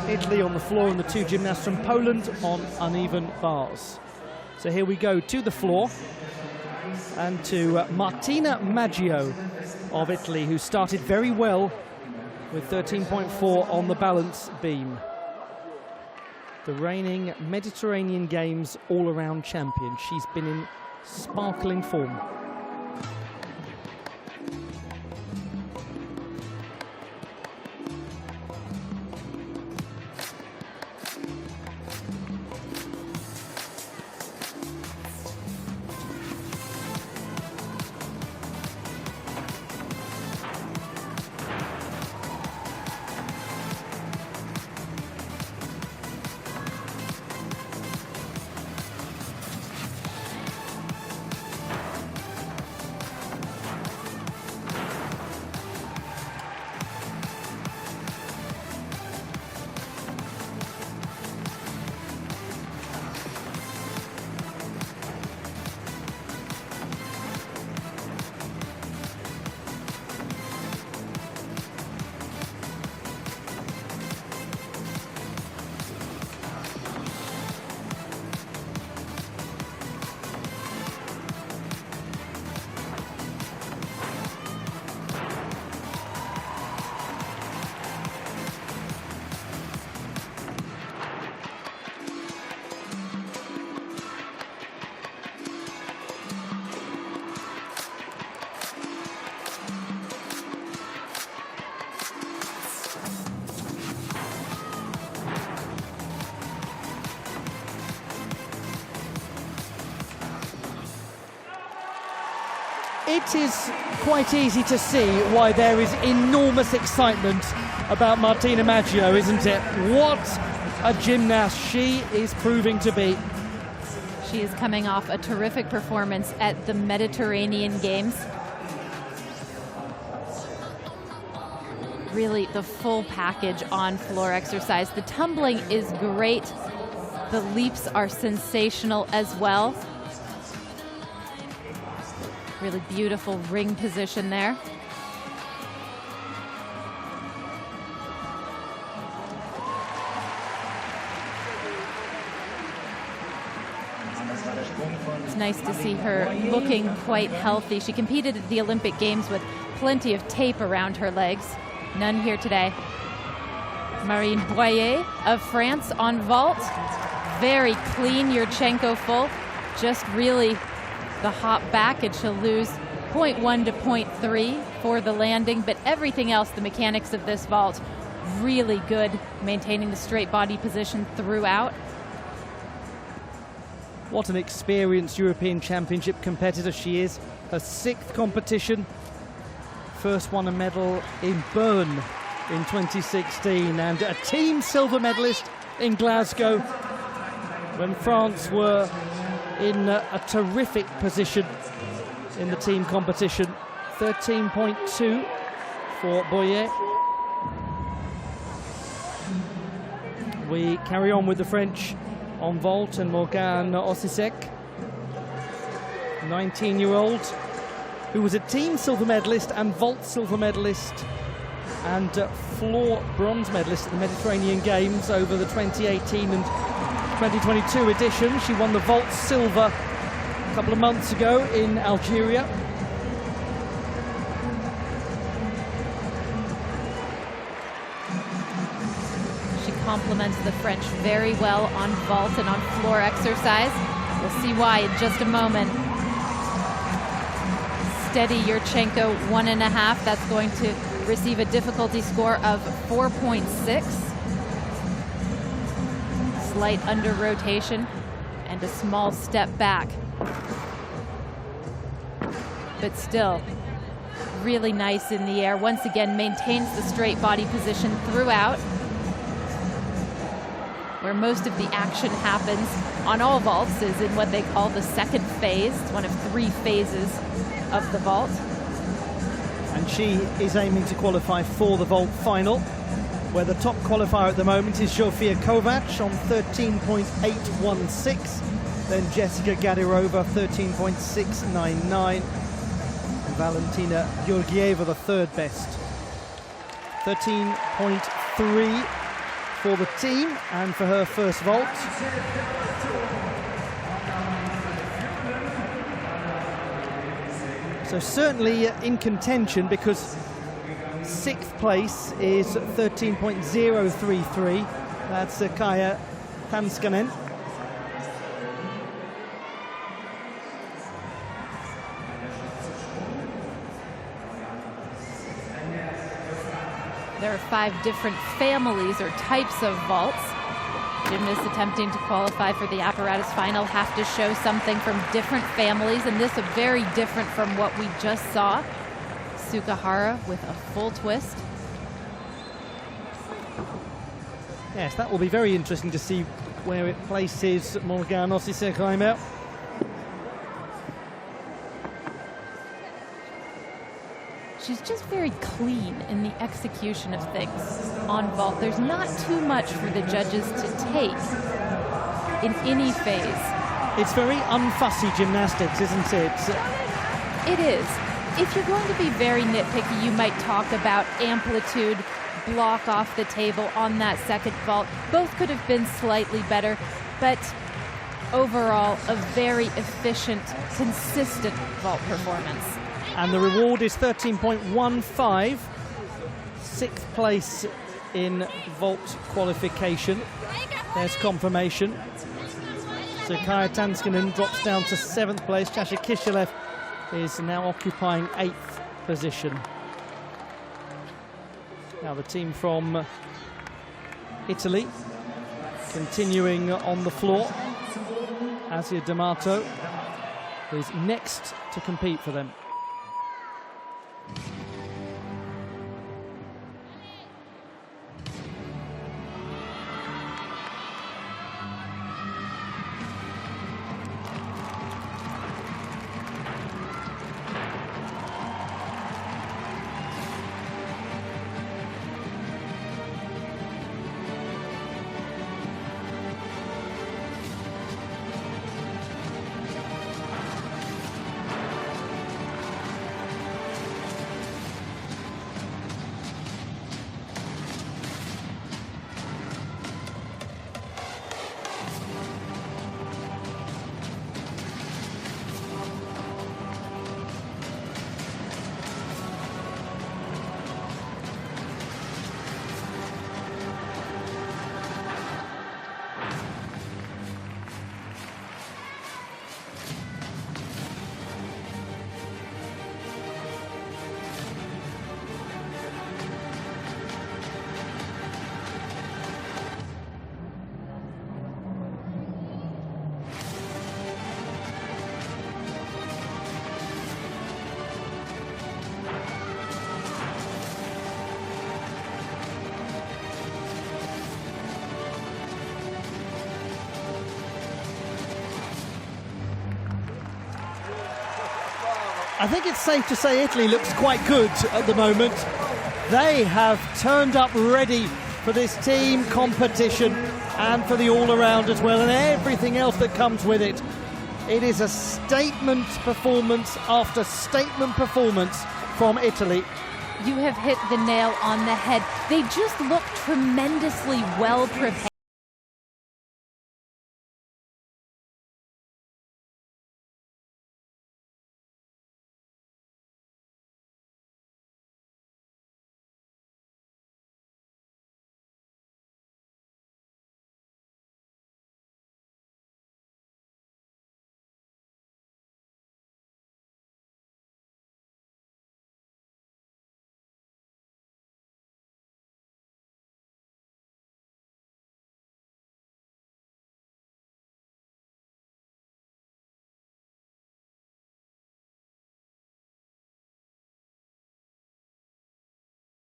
Italy on the floor, and the two gymnasts from Poland on uneven bars. So here we go to the floor and to Martina Maggio of Italy, who started very well with 13.4 on the balance beam. The reigning Mediterranean Games all-around champion. She's been in sparkling form. It is quite easy to see why there is enormous excitement about Martina Maggio, isn't it? What a gymnast she is proving to be. She is coming off a terrific performance at the Mediterranean Games. Really the full package on floor exercise. The tumbling is great. The leaps are sensational as well. Really beautiful ring position there. It's nice to see her looking quite healthy. She competed at the Olympic Games with plenty of tape around her legs. None here today. Marine Boyer of France on vault. Very clean Yurchenko full. Just really the hop back, and she'll lose 0.1 to 0.3 for the landing, but everything else, the mechanics of this vault, really good, maintaining the straight body position throughout. What an experienced European Championship competitor she is. Her 6th competition, first won a medal in Bern in 2016, and a team silver medalist in Glasgow when France were in a terrific position in the team competition. 13.2 for Boyer. We carry on with the French on vault, and Morgane Ossisek, 19-year-old, who was a team silver medalist and vault silver medalist and floor bronze medalist at the Mediterranean Games over the 2018 and 2022 edition. She won the vault silver a couple of months ago in Algeria. She complements the French very well on vault and on floor exercise. We'll see why in just a moment. steady Yurchenko 1.5. That's going to receive a difficulty score of 4.6. Slight under rotation and a small step back. But still, really nice in the air. Once again, maintains the straight body position throughout. Where most of the action happens on all vaults is in what they call the second phase. It's one of 3 phases of the vault. And she is aiming to qualify for the vault final, where the top qualifier at the moment is Zsofia Kovac on 13.816, then Jessica Gadirova 13.699, and Valentina Georgieva the third best. 13.3 for the team and for her first vault. So certainly in contention, because 6th place is 13.033. That's Kaya Tanskanen. There are 5 different families or types of vaults. Gymnasts attempting to qualify for the apparatus final have to show something from different families, and this is very different from what we just saw. Sukahara with a full twist. Yes, that will be very interesting to see where it places Morgana Sissekaimer. She's just very clean in the execution of things on vault. There's not too much for the judges to take in any phase. It's very unfussy gymnastics, isn't it? It is. If you're going to be very nitpicky, you might talk about amplitude, block off the table on that second vault. Both could have been slightly better, but overall, a very efficient, consistent vault performance. And the reward is 13.15, 6th place in vault qualification. There's confirmation. So Kaya Tanskanen drops down to 7th place. Chasha Kishilev is now occupying 8th position. Now the team from Italy continuing on the floor. Asia D'Amato is next to compete for them. I think it's safe to say Italy looks quite good at the moment. They have turned up ready for this team competition and for the all-around as well, and everything else that comes with it. It is a statement performance after statement performance from Italy. You have hit the nail on the head. They just look tremendously well prepared.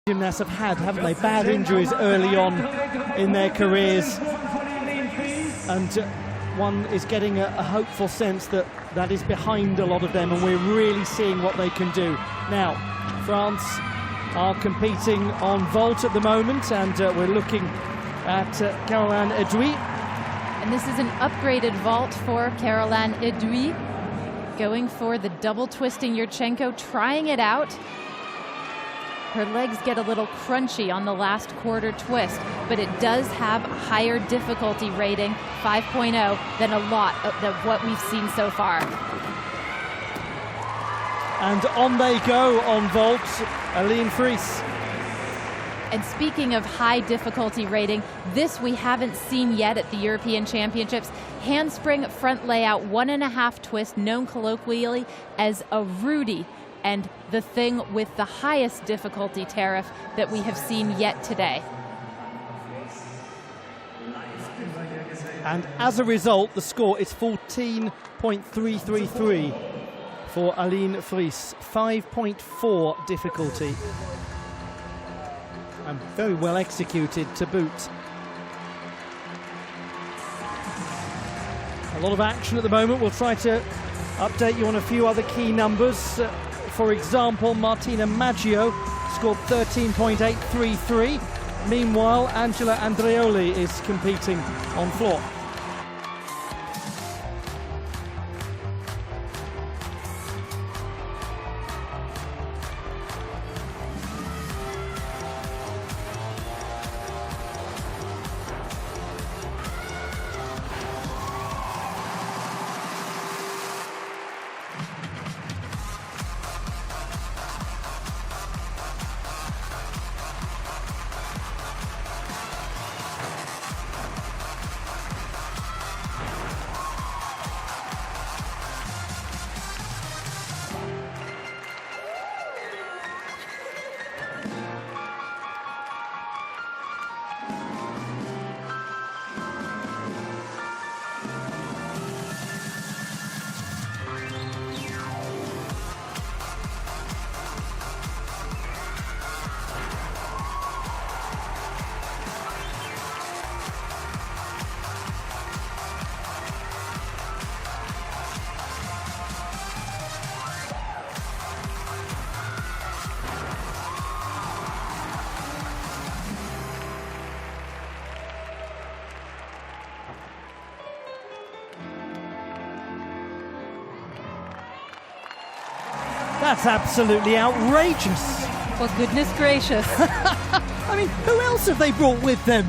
Gymnasts have had, haven't they, bad injuries early on in their careers, and one is getting a hopeful sense that that is behind a lot of them, and we're really seeing what they can do. Now, France are competing on vault at the moment, and we're looking at Caroline Edouy. And this is an upgraded vault for Caroline Edouy, going for the double twisting Yurchenko, trying it out. Her legs get a little crunchy on the last quarter twist, but it does have a higher difficulty rating, 5.0, than a lot of what we've seen so far. And on they go on vault, Aline Fries. And speaking of high difficulty rating, this we haven't seen yet at the European Championships. Handspring front layout, 1.5 twist, known colloquially as a Rudy, and the thing with the highest difficulty tariff that we have seen yet today. And as a result, the score is 14.333 for Aline Fries, 5.4 difficulty. And very well executed to boot. A lot of action at the moment. We'll try to update you on a few other key numbers. For example, Martina Maggio scored 13.833. Meanwhile, Angela Andreoli is competing on floor. That's absolutely outrageous. Well, goodness gracious. I mean, who else have they brought with them?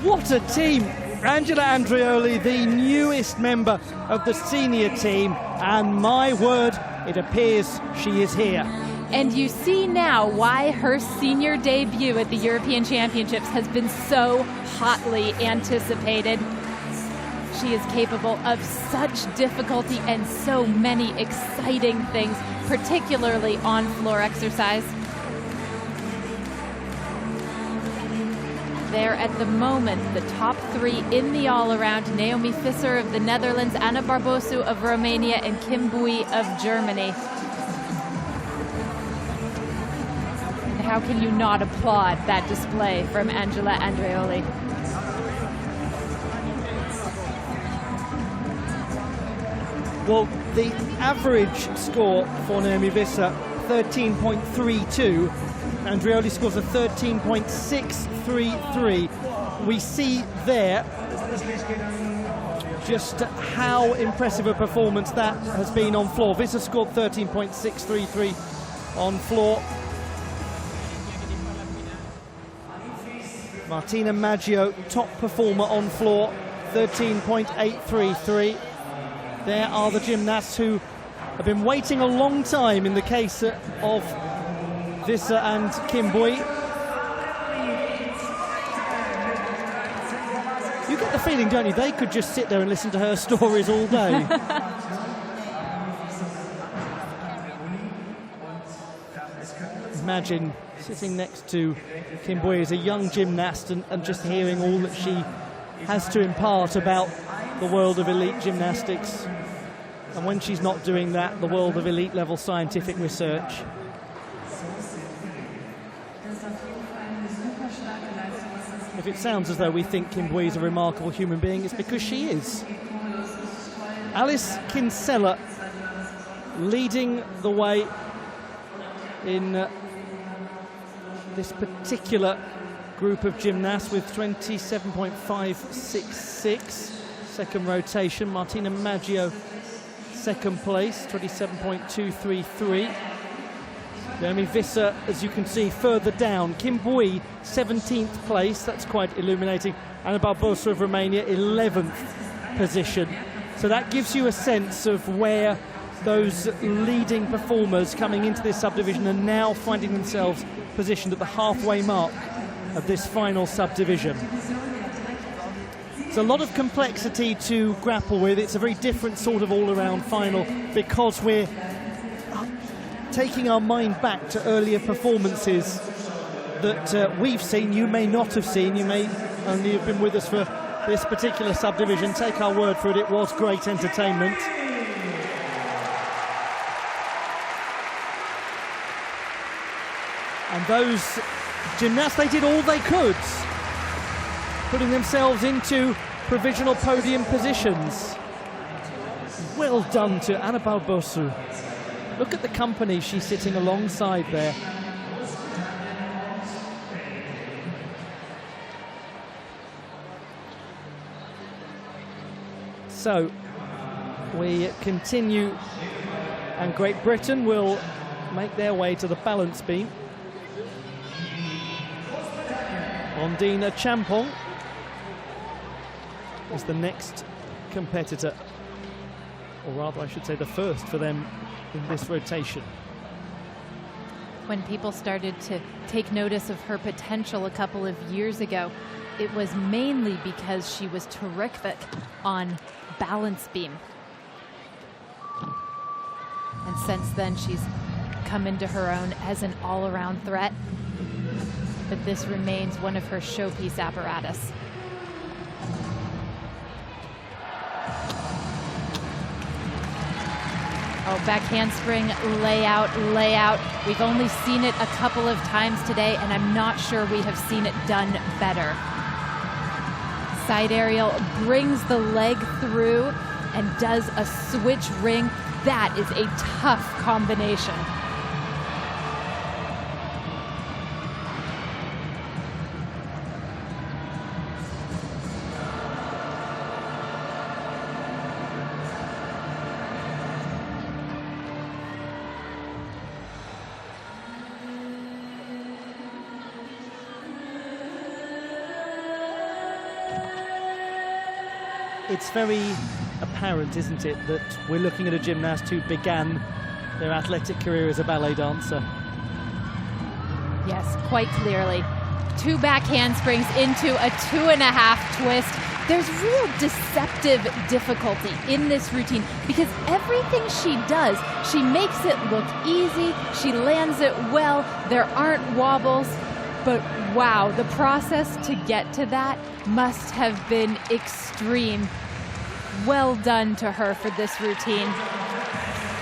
What a team. Angela Andreoli, the newest member of the senior team, and my word, it appears she is here. And you see now why her senior debut at the European Championships has been so hotly anticipated. She is capable of such difficulty and so many exciting things, particularly on floor exercise. There at the moment, the top three in the all-around, Naomi Visser of the Netherlands, Anna Barbosu of Romania, and Kim Bui of Germany. And how can you not applaud that display from Angela Andreoli? Well, the average score for Naomi Visser, 13.32. Andreoli scores a 13.633. We see there just how impressive a performance that has been on floor. Visser scored 13.633 on floor. Martina Maggio, top performer on floor, 13.833. There are the gymnasts who have been waiting a long time in the case of Visser and Kim Bui. You get the feeling, don't you, they could just sit there and listen to her stories all day. Imagine sitting next to Kim Bui as a young gymnast and just hearing all that she has to impart about the world of elite gymnastics, and when she's not doing that, the world of elite level scientific research. If it sounds as though we think Kim Bui is a remarkable human being, it's because she is. Alice Kinsella leading the way in this particular group of gymnasts with 27.566. Second rotation. Martina Maggio, second place, 27.233. Naomi Visser, as you can see, further down. Kim Bui, 17th place. That's quite illuminating. Anna Barbosa of Romania, 11th position. So that gives you a sense of where those leading performers coming into this subdivision are now finding themselves positioned at the halfway mark of this final subdivision. There's a lot of complexity to grapple with. It's a very different sort of all-around final because we're taking our mind back to earlier performances that we've seen, you may not have seen, you may only have been with us for this particular subdivision. Take our word for it, it was great entertainment. And those gymnasts, they did all they could, putting themselves into provisional podium positions. Well done to Anna Barbosa. Look at the company she's sitting alongside there. So we continue, and Great Britain will make their way to the balance beam. Ondina Champong is the next competitor, or rather I should say the first for them in this rotation. When people started to take notice of her potential a couple of years ago, it was mainly because she was terrific on balance beam. And since then she's come into her own as an all-around threat. But this remains one of her showpiece apparatus. Oh, back handspring, layout. We've only seen it a couple of times today, and I'm not sure we have seen it done better. Side aerial brings the leg through and does a switch ring. That is a tough combination. It's very apparent, isn't it, that we're looking at a gymnast who began their athletic career as a ballet dancer. Yes, quite clearly. 2 back handsprings into a 2.5 twist. There's real deceptive difficulty in this routine because everything she does, she makes it look easy, she lands it well, there aren't wobbles, but wow, the process to get to that must have been extreme. Well done to her for this routine.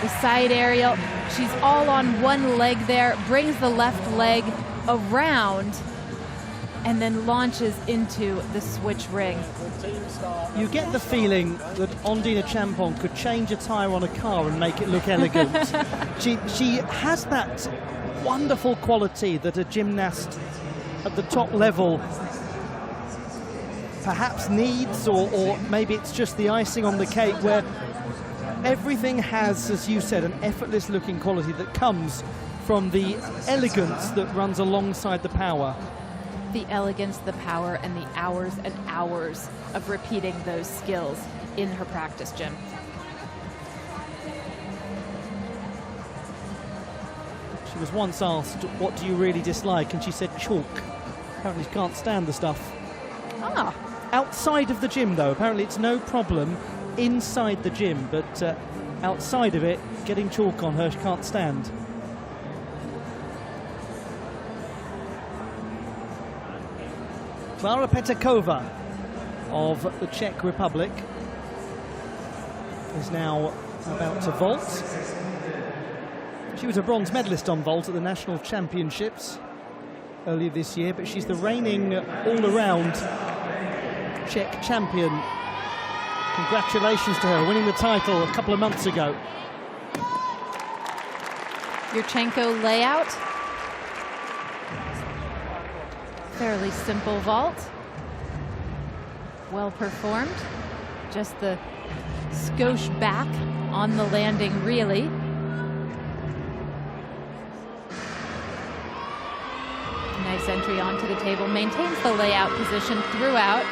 The side aerial, she's all on one leg there, brings the left leg around, and then launches into the switch ring. You get the feeling that Ondina Champong could change a tyre on a car and make it look elegant. She has that wonderful quality that a gymnast at the top level perhaps needs, or maybe it's just the icing on the cake, where everything has, as you said, an effortless looking quality that comes from the elegance that runs alongside the power. The elegance, the power, and the hours and hours of repeating those skills in her practice gym. She was once asked, what do you really dislike? And she said chalk. Apparently she can't stand the stuff. Ah. Outside of the gym, though, apparently it's no problem inside the gym, but outside of it, getting chalk on her, she can't stand. Klara Petakova of the Czech Republic is now about to vault. She was a bronze medalist on vault at the national championships. earlier this year, but she's the reigning all-around Czech champion. Congratulations to her, winning the title a couple of months ago. Yurchenko layout. Fairly simple vault. Well performed. Just the skosh back on the landing, really. Nice entry onto the table. Maintains the layout position throughout.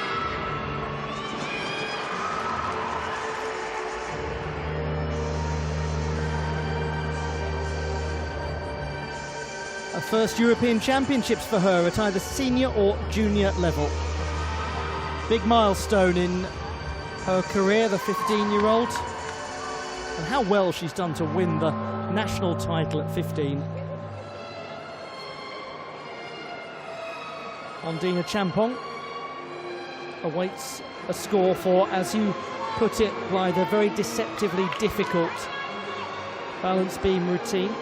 First European Championships for her at either senior or junior level. Big milestone in her career, the 15-year-old. And how well she's done to win the national title at 15. Ondina Champong awaits a score for, as you put it, Blythe, a very deceptively difficult balance beam routine.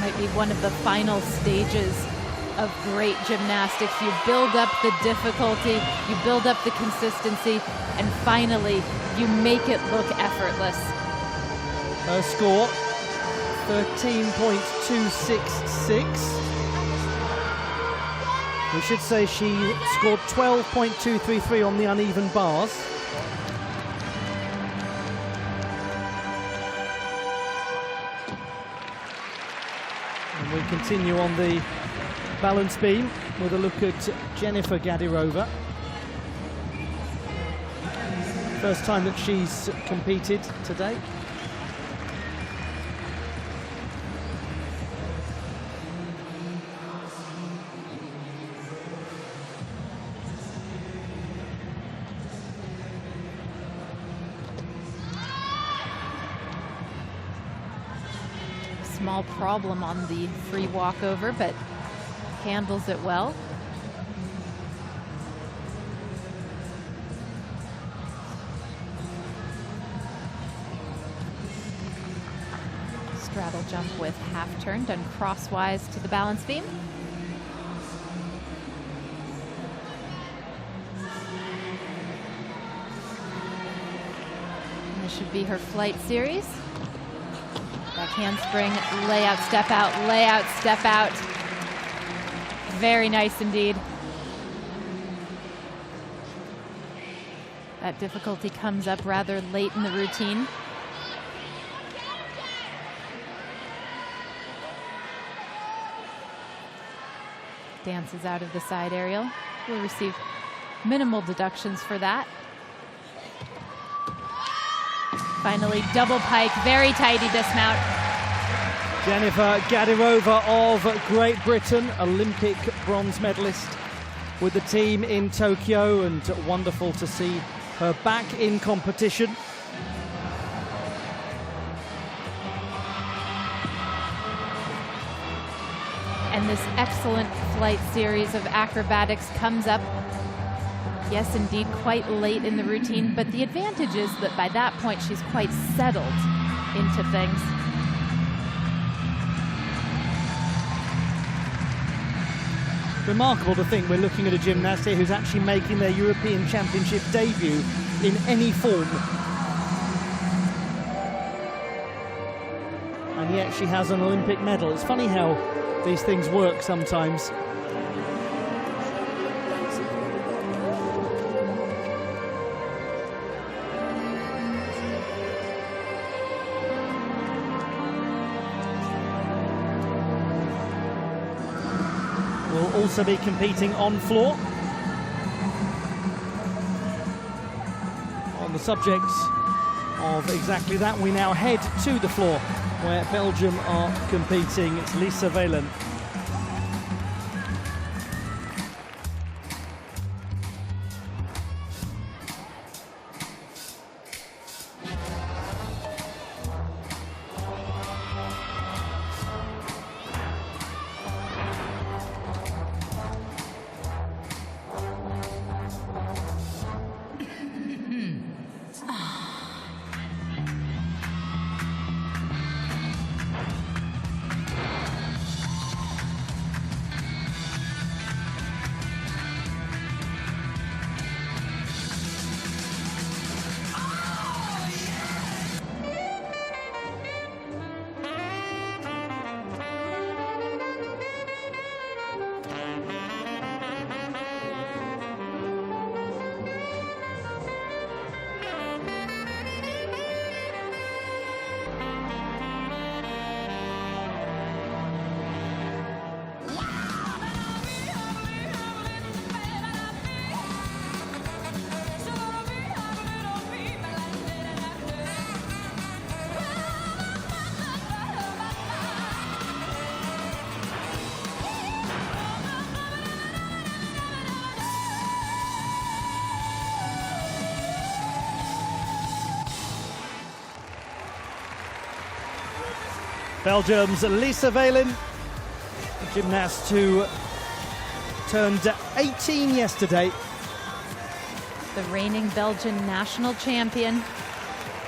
Might be one of the final stages of great gymnastics. You build up the difficulty, you build up the consistency, and finally you make it look effortless. Her score, 13.266. We should say she scored 12.233 on the uneven bars. And we continue on the balance beam with a look at Jennifer Gadirova. First time that she's competed today. Small problem on the free walkover, but handles it well. Straddle jump with half turn, done crosswise to the balance beam. And this should be her flight series. Back handspring, layout, step out, layout, step out. Very nice indeed. That difficulty comes up rather late in the routine. Dances out of the side aerial. Will receive minimal deductions for that. Finally, double pike, very tidy dismount. Jennifer Gadirova of Great Britain, Olympic bronze medalist with the team in Tokyo, and wonderful to see her back in competition. And this excellent flight series of acrobatics comes up, yes, indeed, quite late in the routine, but the advantage is that by that point she's quite settled into things. Remarkable to think we're looking at a gymnast here who's actually making their European Championship debut in any form. And yet she has an Olympic medal. It's funny how these things work sometimes. Will also be competing on floor. On the subject of exactly that, we now head to the floor where Belgium are competing. It's Lisa Velen. Belgium's Lisa Velen, a gymnast who turned 18 yesterday. The reigning Belgian national champion,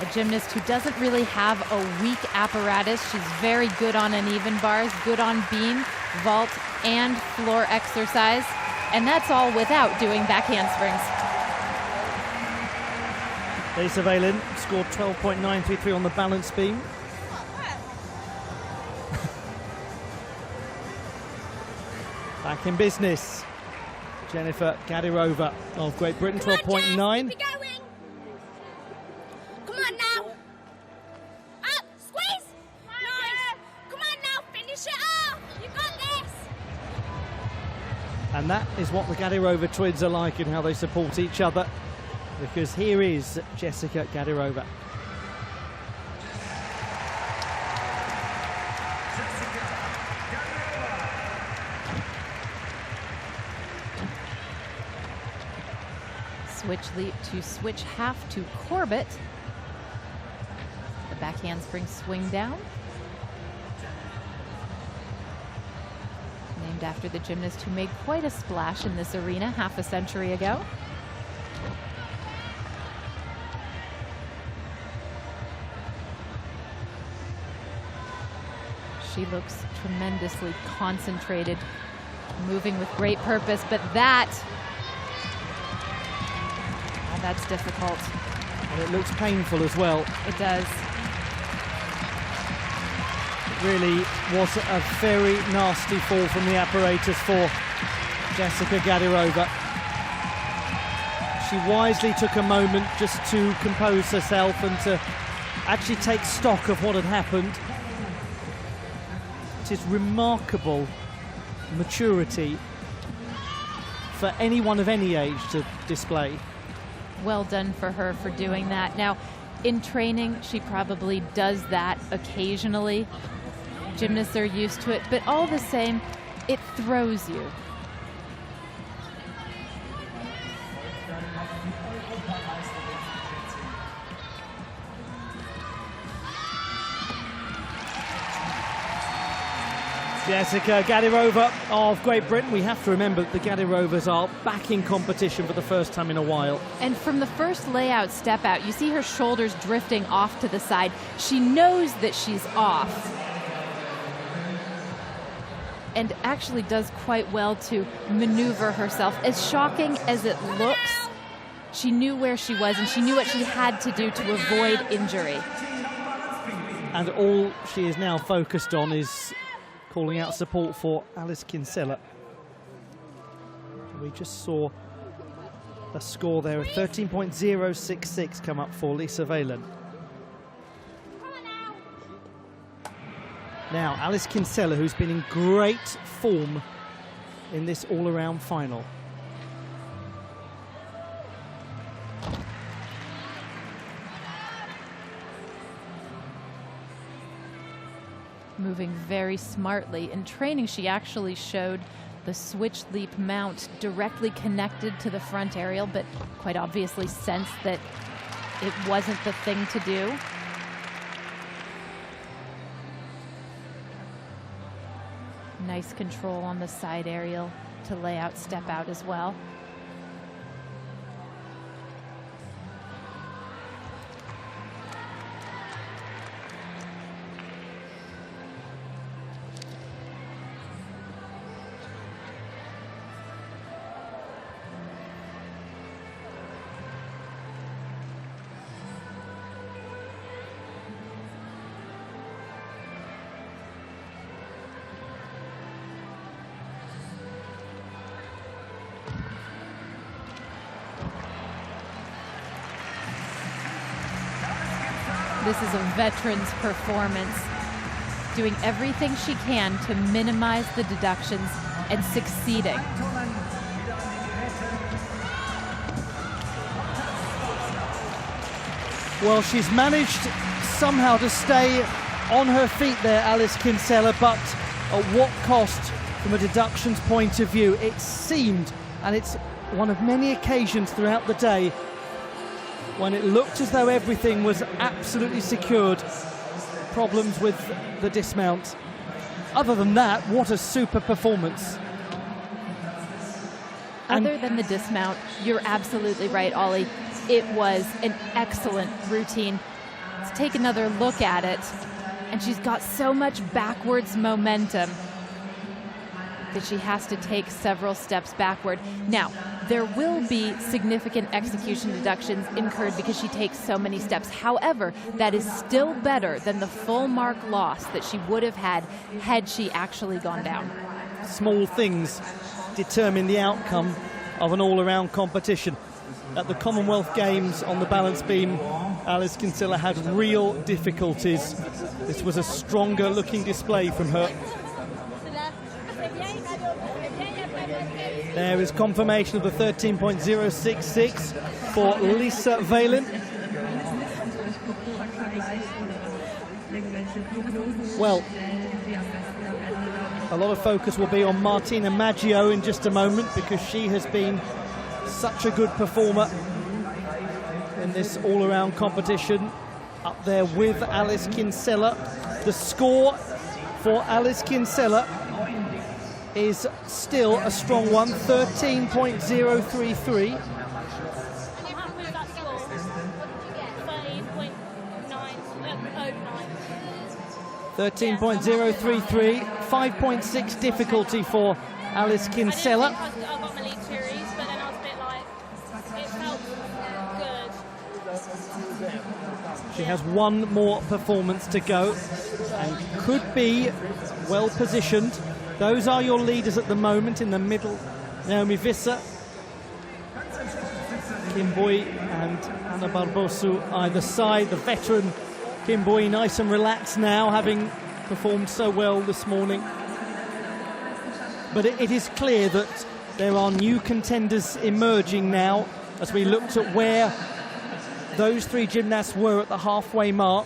a gymnast who doesn't really have a weak apparatus. She's very good on uneven bars, good on beam, vault, and floor exercise. And that's all without doing back handsprings. Lisa Velen scored 12.933 on the balance beam. Back in business, Jennifer Gadirova of Great Britain, 12.9. Come on now. Up, squeeze. Nice. Come on now, finish it off. You got this. And that is what the Gadirova twins are like and how they support each other. Because here is Jessica Gadirova. Switch leap to switch half to Corbett. The back handspring swing down. Named after the gymnast who made quite a splash in this arena half a century ago. She looks tremendously concentrated, moving with great purpose, but that's difficult. And it looks painful as well. It does. It really was a very nasty fall from the apparatus for Jessica Gadirova. She wisely took a moment just to compose herself and to actually take stock of what had happened. It is remarkable maturity for anyone of any age to display. Well done for her for doing that. Now, in training, she probably does that occasionally. Gymnasts are used to it, but all the same, it throws you. Jessica Gadirova of Great Britain. We have to remember that the Gadirovas are back in competition for the first time in a while. And from the first layout step out, you see her shoulders drifting off to the side. She knows that she's off. And actually does quite well to maneuver herself. As shocking as it looks, she knew where she was and she knew what she had to do to avoid injury. And all she is now focused on is calling out support for Alice Kinsella. We just saw a score there of 13.066 come up for Lisa Velen. Now, Alice Kinsella, who's been in great form in this all-around final. Moving very smartly. In training, she actually showed the switch leap mount directly connected to the front aerial, but quite obviously sensed that it wasn't the thing to do. Nice control on the side aerial to lay out, step out as well. This is a veteran's performance, doing everything she can to minimize the deductions and succeeding. Well, she's managed somehow to stay on her feet there, Alice Kinsella, but at what cost from a deductions point of view? It seemed, and it's one of many occasions throughout the day, when it looked as though everything was absolutely secured, problems with the dismount. Other than that, what a super performance. Other than the dismount, you're absolutely right, Ollie. It was an excellent routine. Let's take another look at it. And she's got so much backwards momentum that she has to take several steps backward. Now, there will be significant execution deductions incurred because she takes so many steps. However, that is still better than the full mark loss that she would have had she actually gone down. Small things determine the outcome of an all-around competition. At the Commonwealth Games on the balance beam, Alice Kinsella had real difficulties. This was a stronger looking display from her. There is confirmation of the 13.066 for Lisa Valen. Well, a lot of focus will be on Martina Maggio in just a moment because she has been such a good performer in this all-around competition, up there with Alice Kinsella. The score for Alice Kinsella is still a strong one, 13.033. 13.033, 5.6 difficulty for Alice Kinsella. I got my league series, but then I was a bit like, it felt good. She has one more performance to go and could be well positioned. Those are your leaders at the moment. In the middle, Naomi Visser, Kim Bui and Anna Barbosu either side. The veteran Kim Bui nice and relaxed now, having performed so well this morning. But it is clear that there are new contenders emerging now as we looked at where those three gymnasts were at the halfway mark.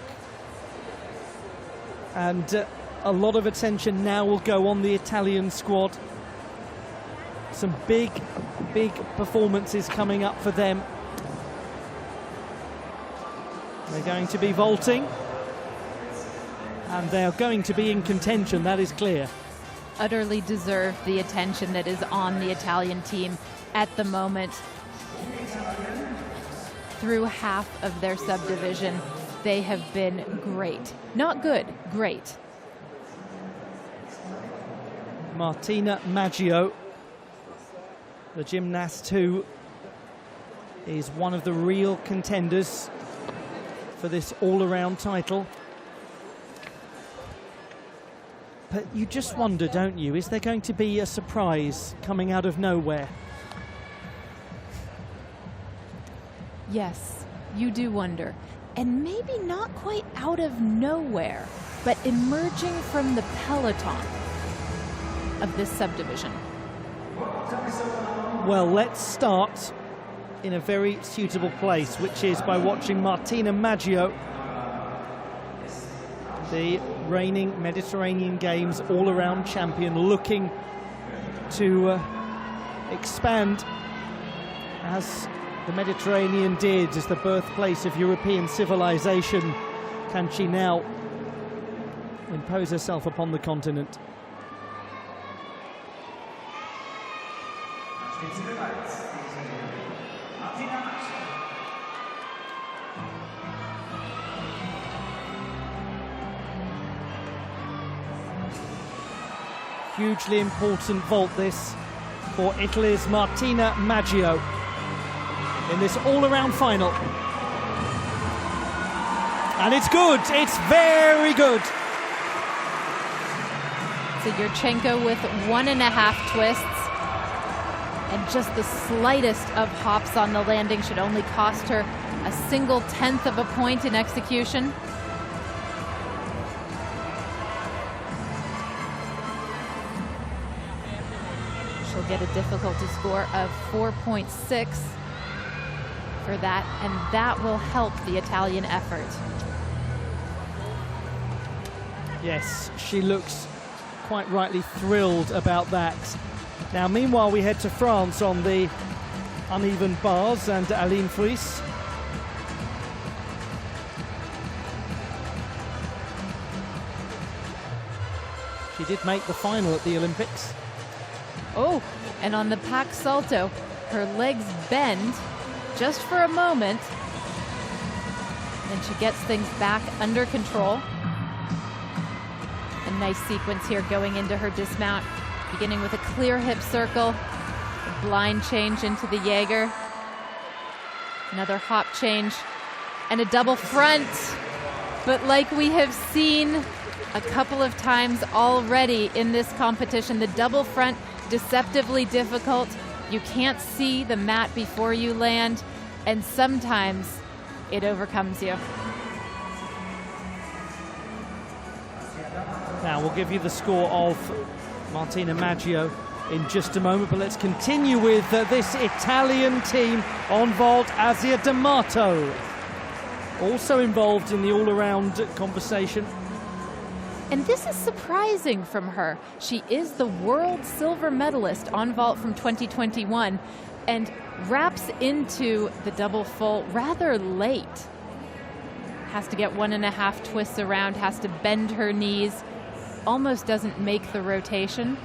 And a lot of attention now will go on the Italian squad. Some big, big performances coming up for them. They're going to be vaulting, and they're going to be in contention, that is clear. Utterly deserve the attention that is on the Italian team at the moment. Through half of their subdivision, they have been great. Not good, great. Martina Maggio, the gymnast who is one of the real contenders for this all-around title. But you just wonder, don't you, is there going to be a surprise coming out of nowhere? Yes, you do wonder. And maybe not quite out of nowhere, but emerging from the peloton of this subdivision. Well, let's start in a very suitable place, which is by watching Martina Maggio, the reigning Mediterranean Games all-around champion, looking to expand as the Mediterranean did as the birthplace of European civilization. Can she now impose herself upon the continent? Hugely important vault this for Italy's Martina Maggio in this all-around final. And it's good, it's very good. So Yurchenko with 1.5 twists, and just the slightest of hops on the landing should only cost her a 0.1 of a point in execution. She'll get a difficulty score of 4.6 for that, and that will help the Italian effort. Yes, she looks quite rightly thrilled about that. Now, meanwhile, we head to France on the uneven bars and Aline Fries. She did make the final at the Olympics. Oh, and on the pack salto, her legs bend just for a moment. And she gets things back under control. A nice sequence here going into her dismount, beginning with a clear hip circle, a blind change into the Jaeger, another hop change, and a double front. But like we have seen a couple of times already in this competition, the double front, deceptively difficult. You can't see the mat before you land, and sometimes it overcomes you. Now we'll give you the score of Martina Maggio in just a moment, but let's continue with this Italian team on vault. Asia D'Amato also involved in the all-around conversation. And this is surprising from her. She is the world silver medalist on vault from 2021 and wraps into the double full rather late. Has to get 1.5 twists around, has to bend her knees, almost doesn't make the rotation.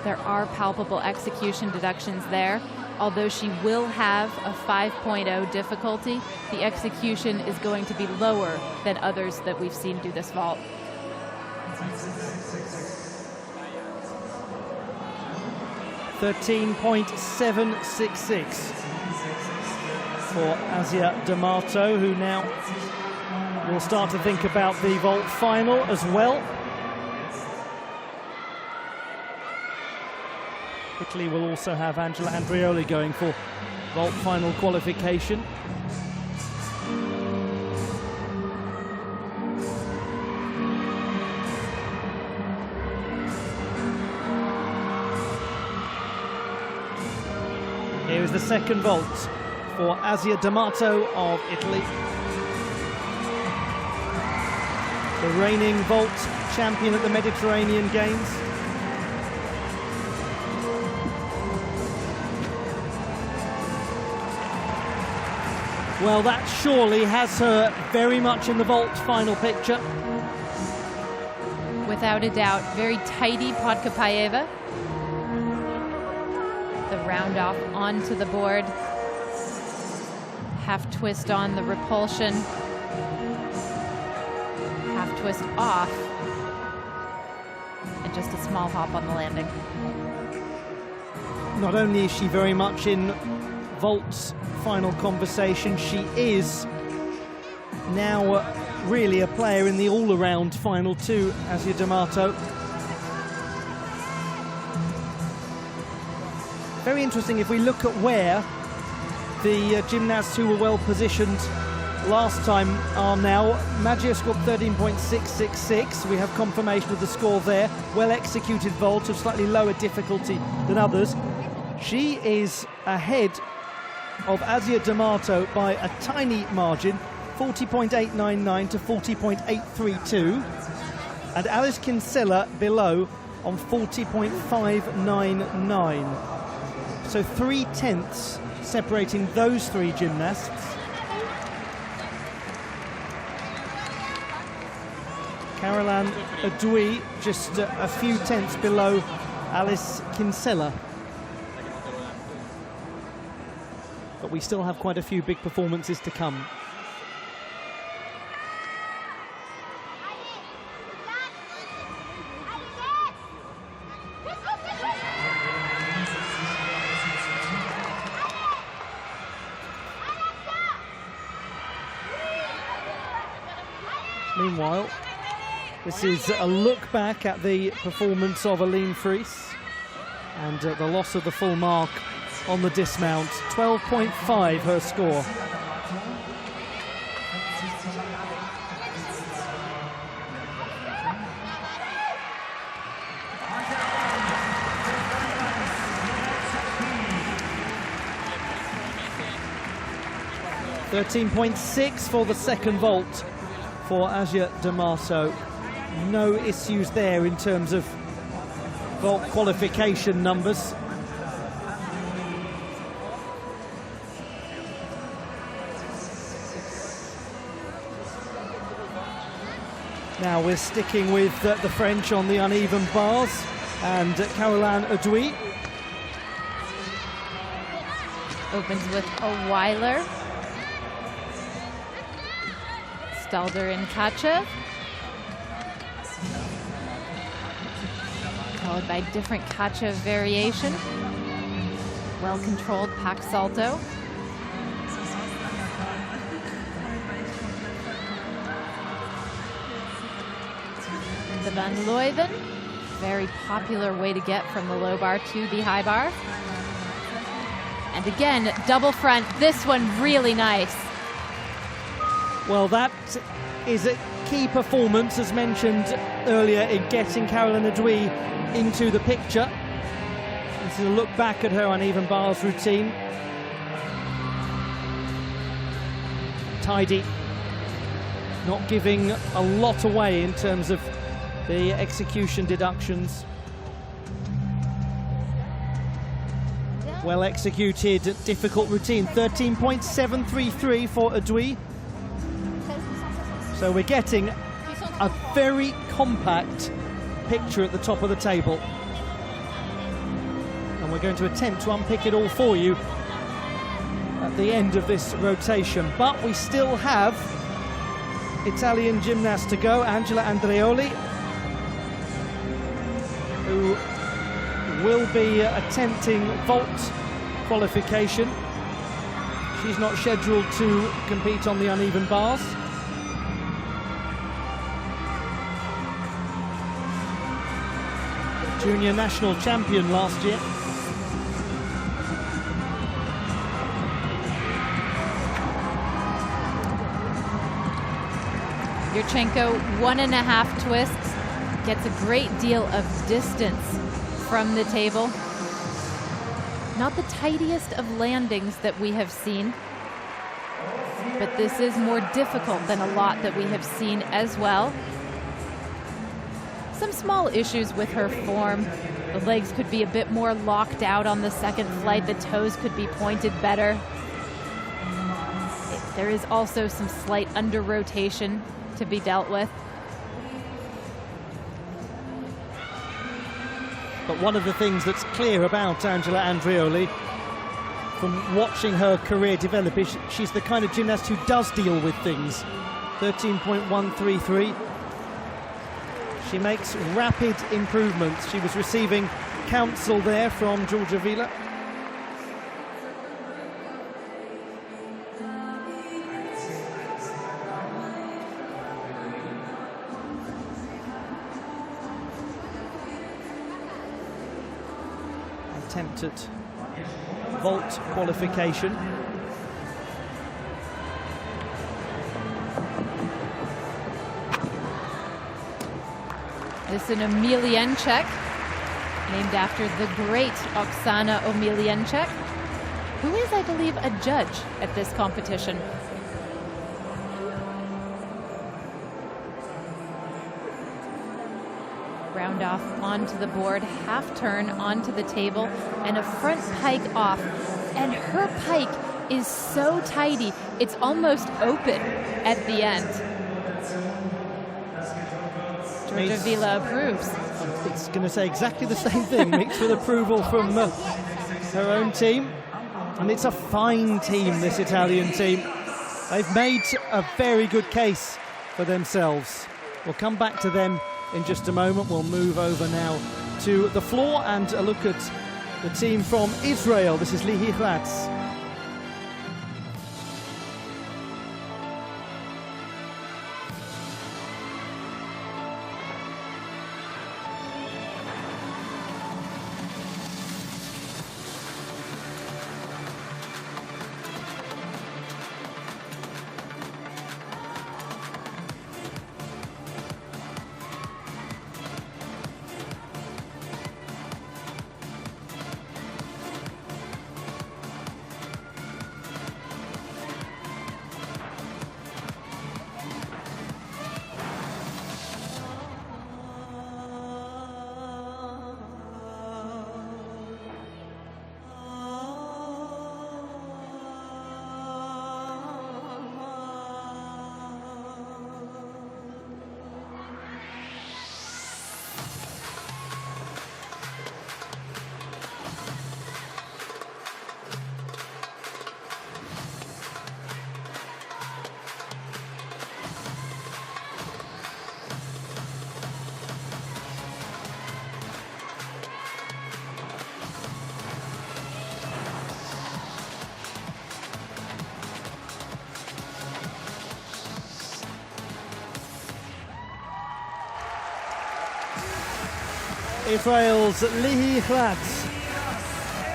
There are palpable execution deductions there. Although she will have a 5.0 difficulty, the execution is going to be lower than others that we've seen do this vault. $13.766 for Asia D'Amato, who now will start to think about the vault final as well. Italy will also have Angela Andreoli going for vault final qualification. Here is the second vault for Asia D'Amato of Italy. The reigning vault champion at the Mediterranean Games. Well, that surely has her very much in the vault final picture. Without a doubt, very tidy Podkopaeva. The round off onto the board. Half twist on the repulsion. Half twist off. And just a small hop on the landing. Not only is she very much in vault's final conversation, she is now really a player in the all-around final too, Asia D'Amato. Very interesting if we look at where the gymnasts who were well positioned last time are now. Maggio scored 13.666. We have confirmation of the score there. Well executed vault of slightly lower difficulty than others. She is ahead of Asia D'Amato by a tiny margin, 40.899 to 40.832, and Alice Kinsella below on 40.599. So 3/10 separating those three gymnasts. Caroline Adui just a few tenths below Alice Kinsella. But we still have quite a few big performances to come. Meanwhile, this is a look back at the performance of Aline Fries and the loss of the full mark on the dismount. 12.5 her score. $13.6 for the second vault for Asia D'Amato. No issues there in terms of vault qualification numbers. Now we're sticking with the French on the uneven bars, and Caroline Audoui opens with a Weiler. Stalder and Kachev. Followed by different Kachev variation. Well-controlled Pack Salto. The Van Leuven. Very popular way to get from the low bar to the high bar. And again, double front. This one really nice. Well, that is a key performance, as mentioned earlier, in getting Caroline Audoui into the picture. This is a look back at her uneven bars routine. Tidy, not giving a lot away in terms of the execution deductions. Well executed, difficult routine. 13.733 for Audoui. So we're getting a very compact picture at the top of the table. And we're going to attempt to unpick it all for you at the end of this rotation. But we still have Italian gymnasts to go. Angela Andreoli, who will be attempting vault qualification. She's not scheduled to compete on the uneven bars. Junior national champion last year. Yurchenko, 1.5 twists, gets a great deal of distance from the table. Not the tidiest of landings that we have seen, but this is more difficult than a lot that we have seen as well. Some small issues with her form. The legs could be a bit more locked out on the second flight. The toes could be pointed better. There is also some slight under rotation to be dealt with. But one of the things that's clear about Angela Andreoli, from watching her career develop, is she's the kind of gymnast who does deal with things. 13.133. She makes rapid improvements. She was receiving counsel there from Georgia Vila. Attempted vault qualification. This is an Omelianchek, named after the great Oksana Omelianchek, who is, I believe, a judge at this competition. Round off onto the board, half turn onto the table, and a front pike off. And her pike is so tidy, it's almost open at the end. Georgia Vila approves. It's going to say exactly the same thing, mixed with approval from her own team. And it's a fine team, this Italian team. They've made a very good case for themselves. We'll come back to them in just a moment. We'll move over now to the floor and a look at the team from Israel. This is Lihi Ratz. Israel's Lihi Chladz,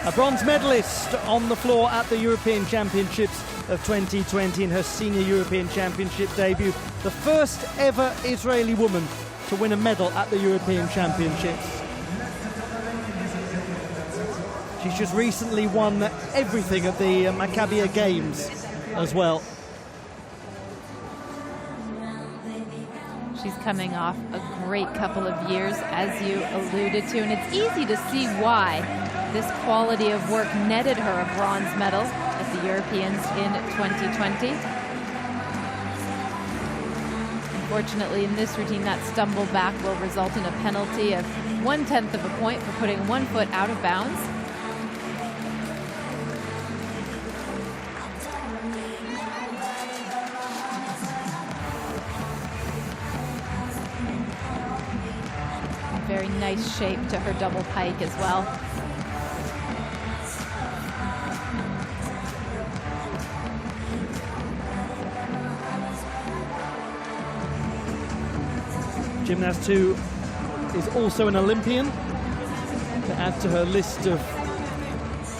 a bronze medalist on the floor at the European Championships of 2020 in her senior European Championship debut. The first ever Israeli woman to win a medal at the European Championships. She's just recently won everything at the Maccabi Games as well. She's coming off a great couple of years, as you alluded to, and it's easy to see why this quality of work netted her a bronze medal at the Europeans in 2020. Unfortunately, in this routine, that stumble back will result in a penalty of 1/10 of a point for putting 1 foot out of bounds. Very nice shape to her double pike as well. Gymnast who is also an Olympian, to add to her list of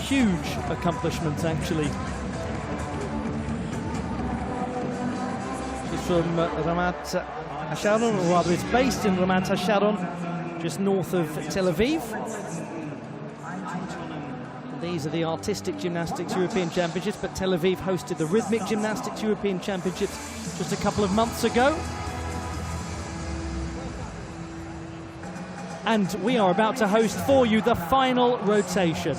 huge accomplishments, actually. She's from Ramat HaSharon, or rather is based in Ramat HaSharon, just north of Tel Aviv. These are the Artistic Gymnastics European Championships, but Tel Aviv hosted the Rhythmic Gymnastics European Championships just a couple of months ago. And we are about to host for you the final rotation.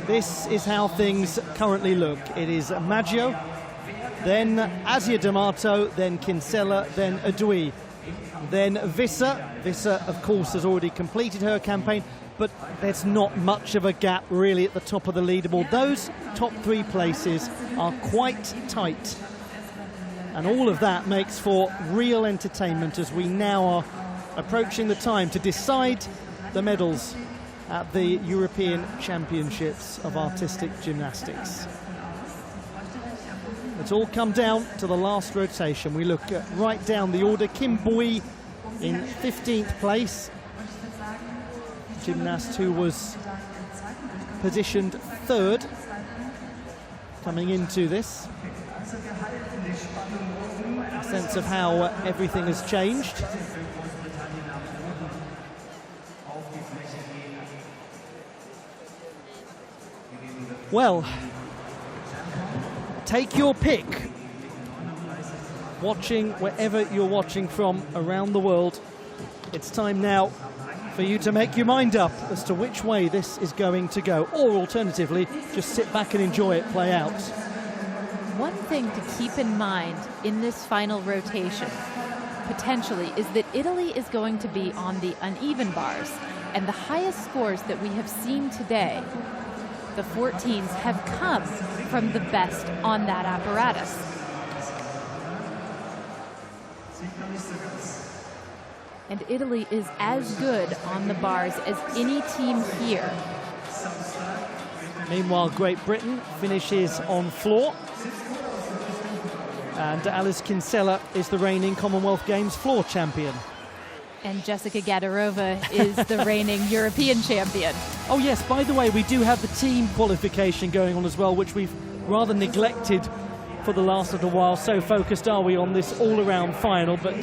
This is how things currently look. It is Maggio, then Asia D'Amato, then Kinsella, then Adui, then Visser. Visser, of course, has already completed her campaign, but there's not much of a gap really at the top of the leaderboard. Those top 3 places are quite tight. And all of that makes for real entertainment as we now are approaching the time to decide the medals at the European Championships of Artistic Gymnastics. It's all come down to the last rotation. We look right down the order. Kim Bui in 15th place. Gymnast who was positioned 3rd coming into this. A sense of how everything has changed. Well, take your pick. Watching wherever you're watching from around the world, it's time now for you to make your mind up as to which way this is going to go, or alternatively, just sit back and enjoy it play out. One thing to keep in mind in this final rotation, potentially, is that Italy is going to be on the uneven bars, and the highest scores that we have seen today, the 14s, have come from the best on that apparatus. And Italy is as good on the bars as any team here. Meanwhile, Great Britain finishes on floor. And Alice Kinsella is the reigning Commonwealth Games floor champion. And Jessica Gadarova is the reigning European champion. Oh yes, by the way, we do have the team qualification going on as well, which we've rather neglected for the last little while. So focused are we on this all-around final, but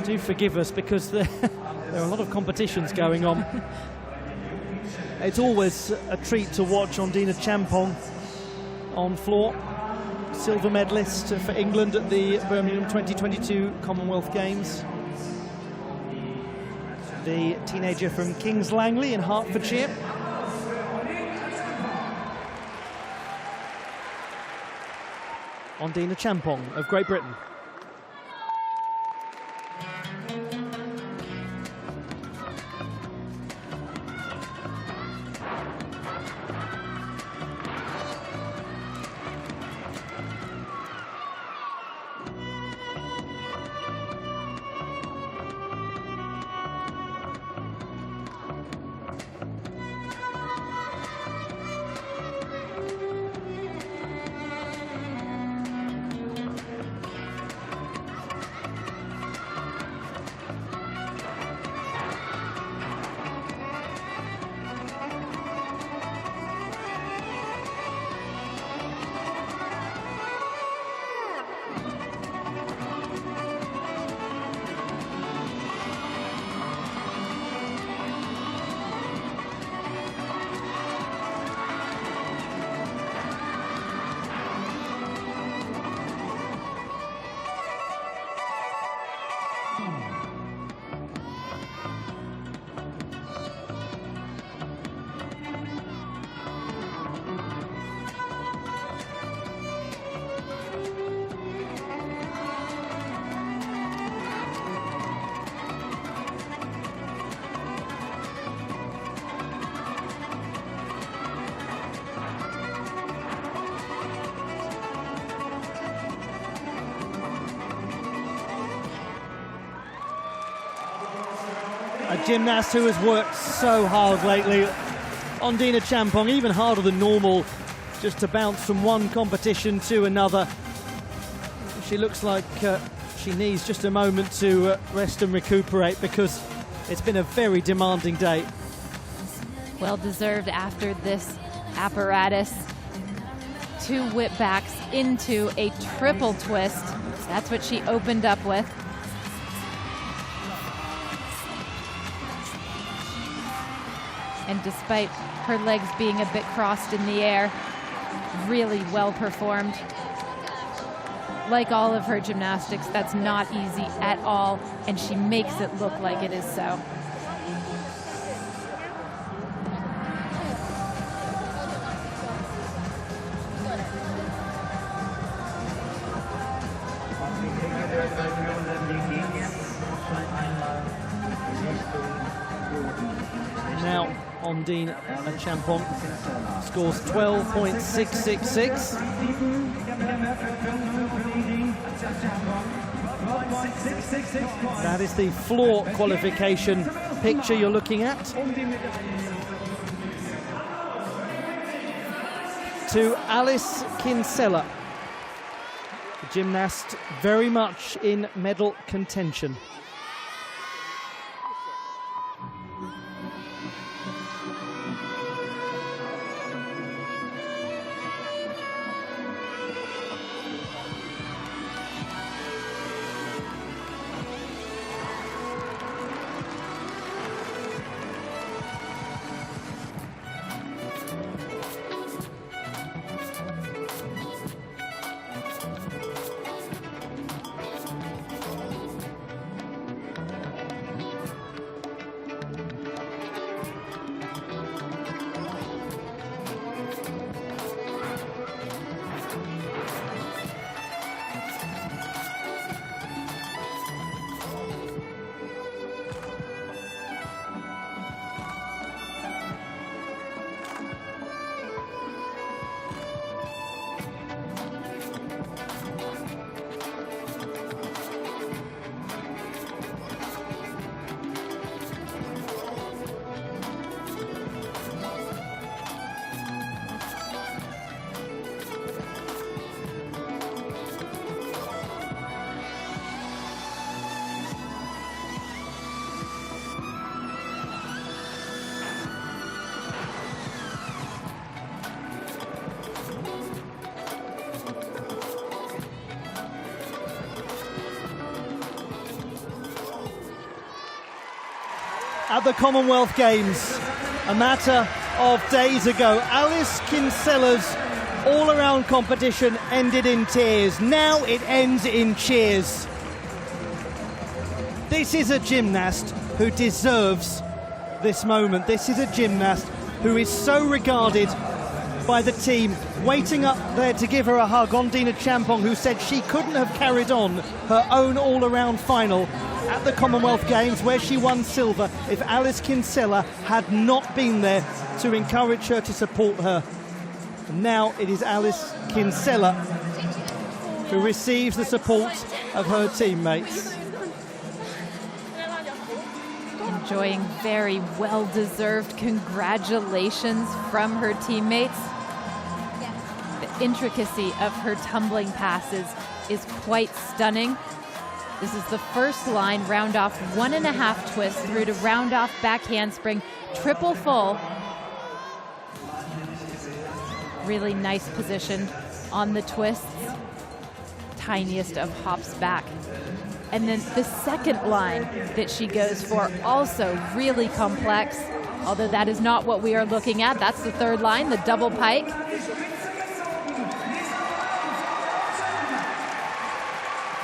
do forgive us because there are a lot of competitions going on. It's always a treat to watch Ondina Champong on floor. Silver medalist for England at the Birmingham 2022 Commonwealth Games. The teenager from Kings Langley in Hertfordshire. Ondina Champong of Great Britain. A gymnast who has worked so hard lately. Ondina Champong, even harder than normal, just to bounce from one competition to another. She looks like she needs just a moment to rest and recuperate, because it's been a very demanding day. Well deserved after this apparatus. 2 whipbacks into a triple twist. That's what she opened up with. And despite her legs being a bit crossed in the air, really well performed. Like all of her gymnastics, that's not easy at all, and she makes it look like it is so. Now, Ondina Champong scores 12.666. That is the floor qualification picture you're looking at. To Alice Kinsella, the gymnast very much in medal contention. At the Commonwealth Games, a matter of days ago, Alice Kinsella's all-around competition ended in tears. Now it ends in cheers. This is a gymnast who deserves this moment. This is a gymnast who is so regarded by the team. Waiting up there to give her a hug, Ondina Champong, who said she couldn't have carried on her own all-around final at the Commonwealth Games, where she won silver, if Alice Kinsella had not been there to encourage her, to support her. And now it is Alice Kinsella who receives the support of her teammates. Enjoying very well-deserved congratulations from her teammates. The intricacy of her tumbling passes is quite stunning. This is the first line, round off 1.5 twist through to round off back handspring, triple full. Really nice position on the twists. Tiniest of hops back. And then the second line that she goes for, also really complex, although that is not what we are looking at. That's the third line, the double pike.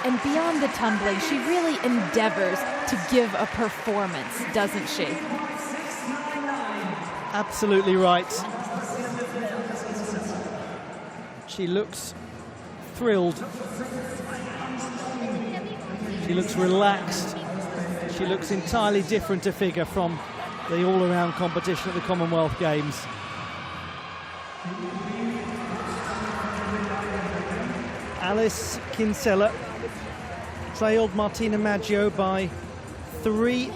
And beyond the tumbling, she really endeavors to give a performance, doesn't she? Absolutely right. She looks thrilled. She looks relaxed. She looks entirely different a figure from the all-around competition at the Commonwealth Games. Alice Kinsella trailed Martina Maggio by 0.3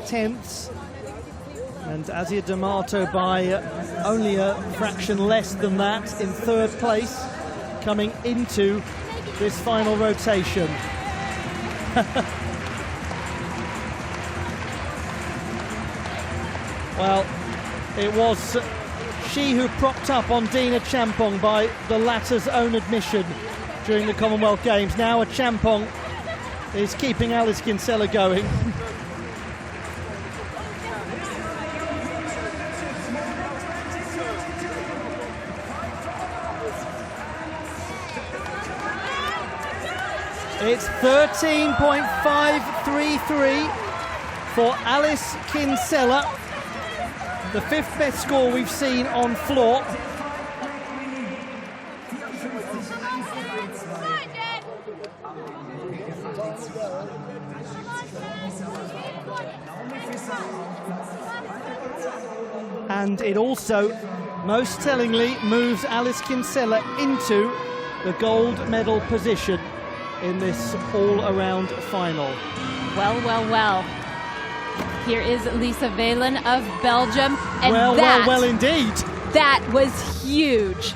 And Asia D'Amato by only a fraction less than that in third place, coming into this final rotation. Well, it was she who propped up on Dina Champong by the latter's own admission during the Commonwealth Games. Now a Champong is keeping Alice Kinsella going. It's 13.533 for Alice Kinsella, the fifth best score we've seen on floor. And it also, most tellingly, moves Alice Kinsella into the gold medal position in this all-around final. Well, well, well. Here is Lisa Velen of Belgium. And well, indeed. That was huge.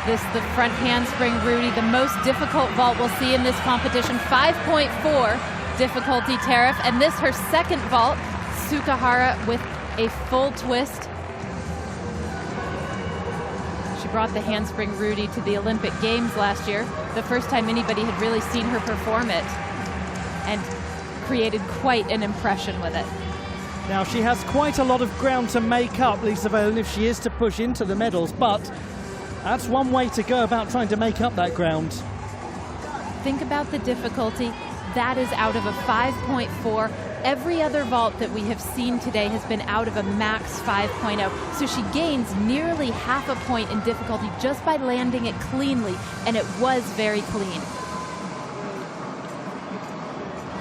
This, the front handspring Rudy, the most difficult vault we'll see in this competition. 5.4 difficulty tariff. And this, her second vault, Sukahara with a full twist. She brought the handspring Rudy to the Olympic Games last year. The first time anybody had really seen her perform it, and created quite an impression with it. Now she has quite a lot of ground to make up, Lisa Velen, if she is to push into the medals, but that's one way to go about trying to make up that ground. Think about the difficulty. That is out of a 5.4. Every other vault that we have seen today has been out of a max 5.0. So she gains nearly half a point in difficulty just by landing it cleanly, and it was very clean.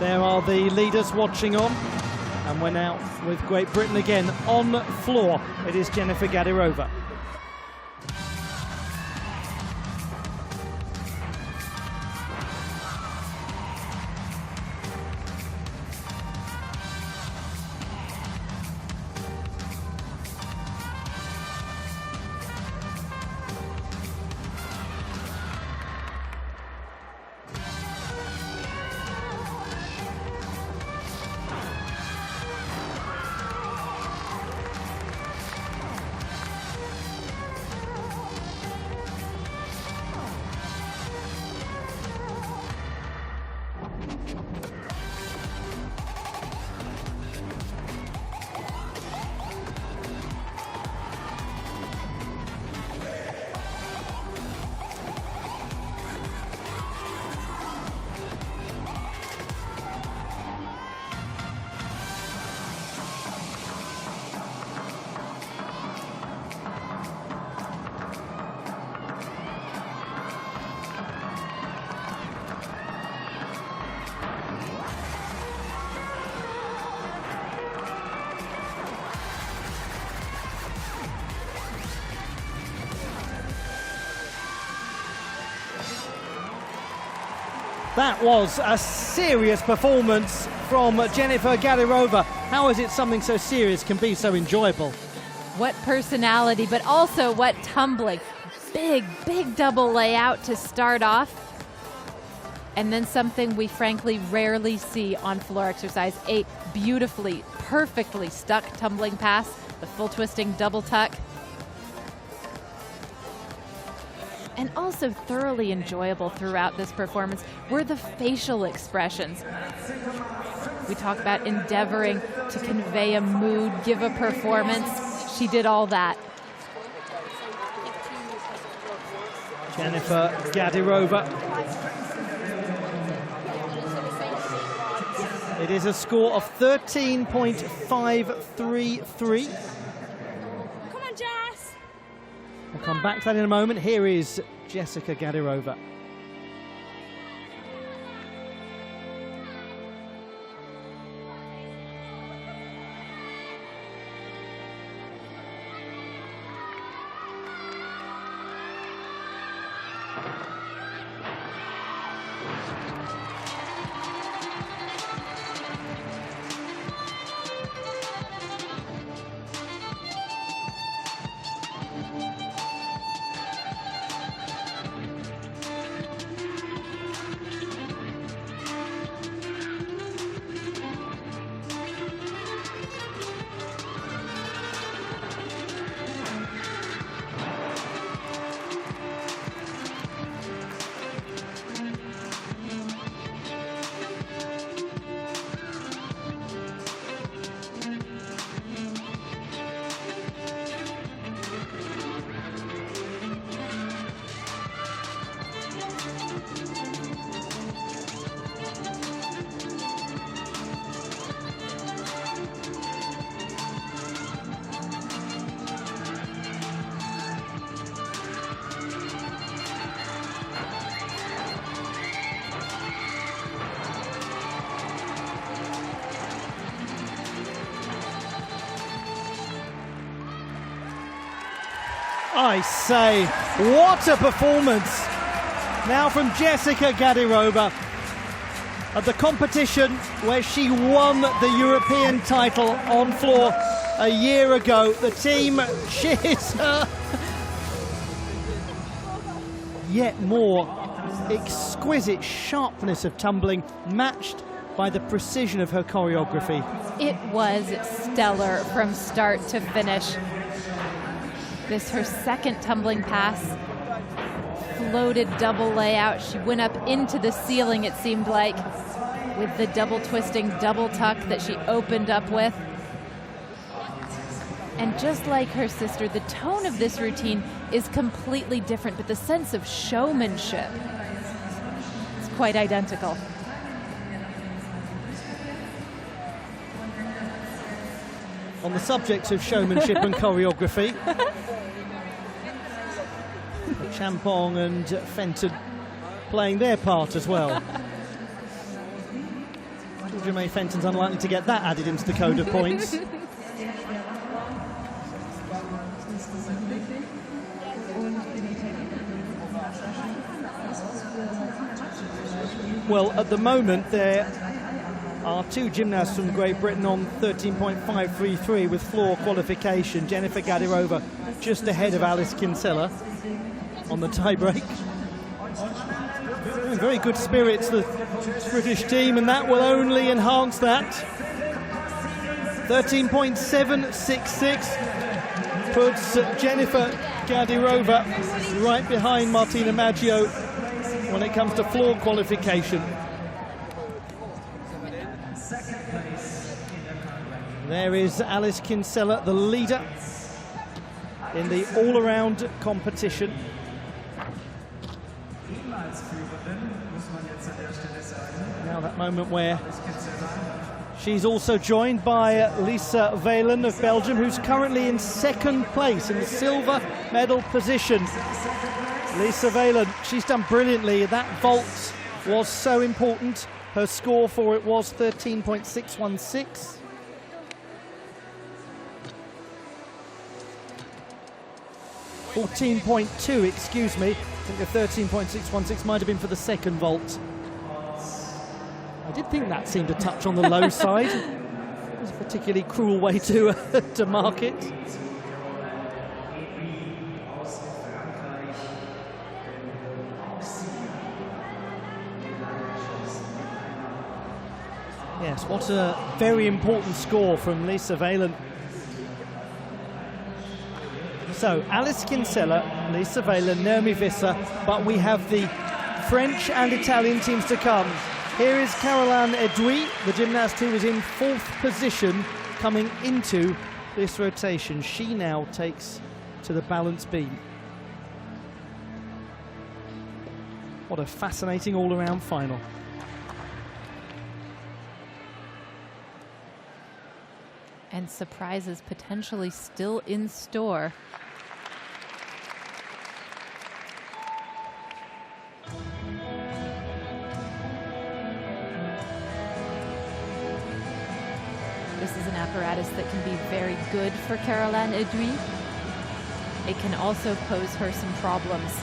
There are the leaders watching on, and we're now with Great Britain again on floor. It is Jennifer Gadirova. That was a serious performance from Jennifer Gadirova. How is it something so serious can be so enjoyable? What personality, but also what tumbling. Big, big double layout to start off. And then something we frankly rarely see on floor exercise. A beautifully, perfectly stuck tumbling pass, the full twisting double tuck. And also thoroughly enjoyable throughout this performance were the facial expressions. We talk about endeavoring to convey a mood, give a performance. She did all that. Jennifer Gadirova. It is a score of 13.533. Come on, Jess. We'll come back to that in a moment. Here is Jessica Gadirova. I say, what a performance now from Jessica Gadirova at the competition where she won the European title on floor a year ago. The team cheers her. Yet more exquisite sharpness of tumbling, matched by the precision of her choreography. It was stellar from start to finish. This her second tumbling pass, floated double layout. She went up into the ceiling, it seemed like, with the double twisting double tuck that she opened up with. And just like her sister, the tone of this routine is completely different, but the sense of showmanship is quite identical. On the subject of showmanship and choreography, Champong and Fenton playing their part as well. Georgia May Fenton's unlikely to get that added into the code of points. Well, at the moment there are two gymnasts from Great Britain on 13.533 with floor qualification. Jennifer Gadirova just ahead of Alice Kinsella on the tie-break. Very good spirits, the British team, and that will only enhance that. 13.766 puts Jennifer Gadirova right behind Martina Maggio when it comes to floor qualification. There is Alice Kinsella, the leader in the all-around competition. Now that moment where she's also joined by Lisa Valen of Belgium, who's currently in second place in the silver medal position. Lisa Valen, she's done brilliantly. That vault was so important. Her score for it was 13.616. $14.2, excuse me. I think the 13.616 might have been for the second vault. I did think that seemed a touch on the low side. It was a particularly cruel way to mark it. Yes, what a very important score from Lisa Valen. So, Alice Kinsella, Lisa Valen, Naomi Visser, but we have the French and Italian teams to come. Here is Caroline Edouy, the gymnast who was in fourth position coming into this rotation. She now takes to the balance beam. What a fascinating all-around final. And surprises potentially still in store. This is an apparatus that can be very good for Caroline Edouy. It can also pose her some problems.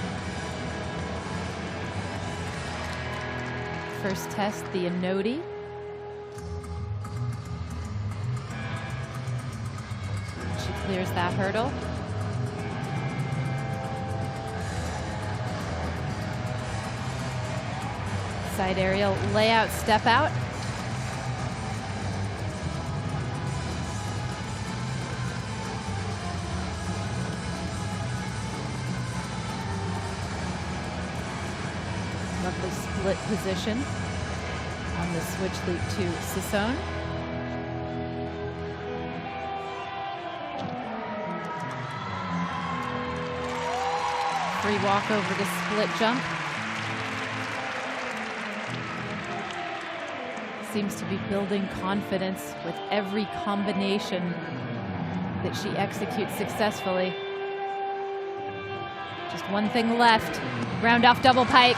First test, the Anodi. She clears that hurdle. Side aerial layout, step out. Lovely split position on the switch loop to Sisson. Free walk over the split jump. Seems to be building confidence with every combination that she executes successfully. Just one thing left. Round off double pike.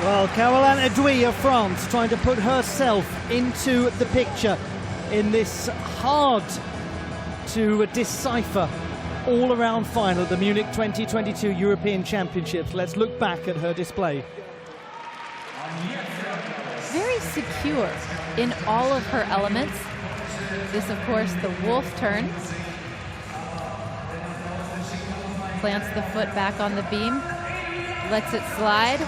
Well, Caroline Edouy of France trying to put herself into the picture in this hard to decipher all-around final at the Munich 2022 European Championships. Let's look back at her display. Very secure in all of her elements. This, of course, the wolf turn. Plants the foot back on the beam, lets it slide.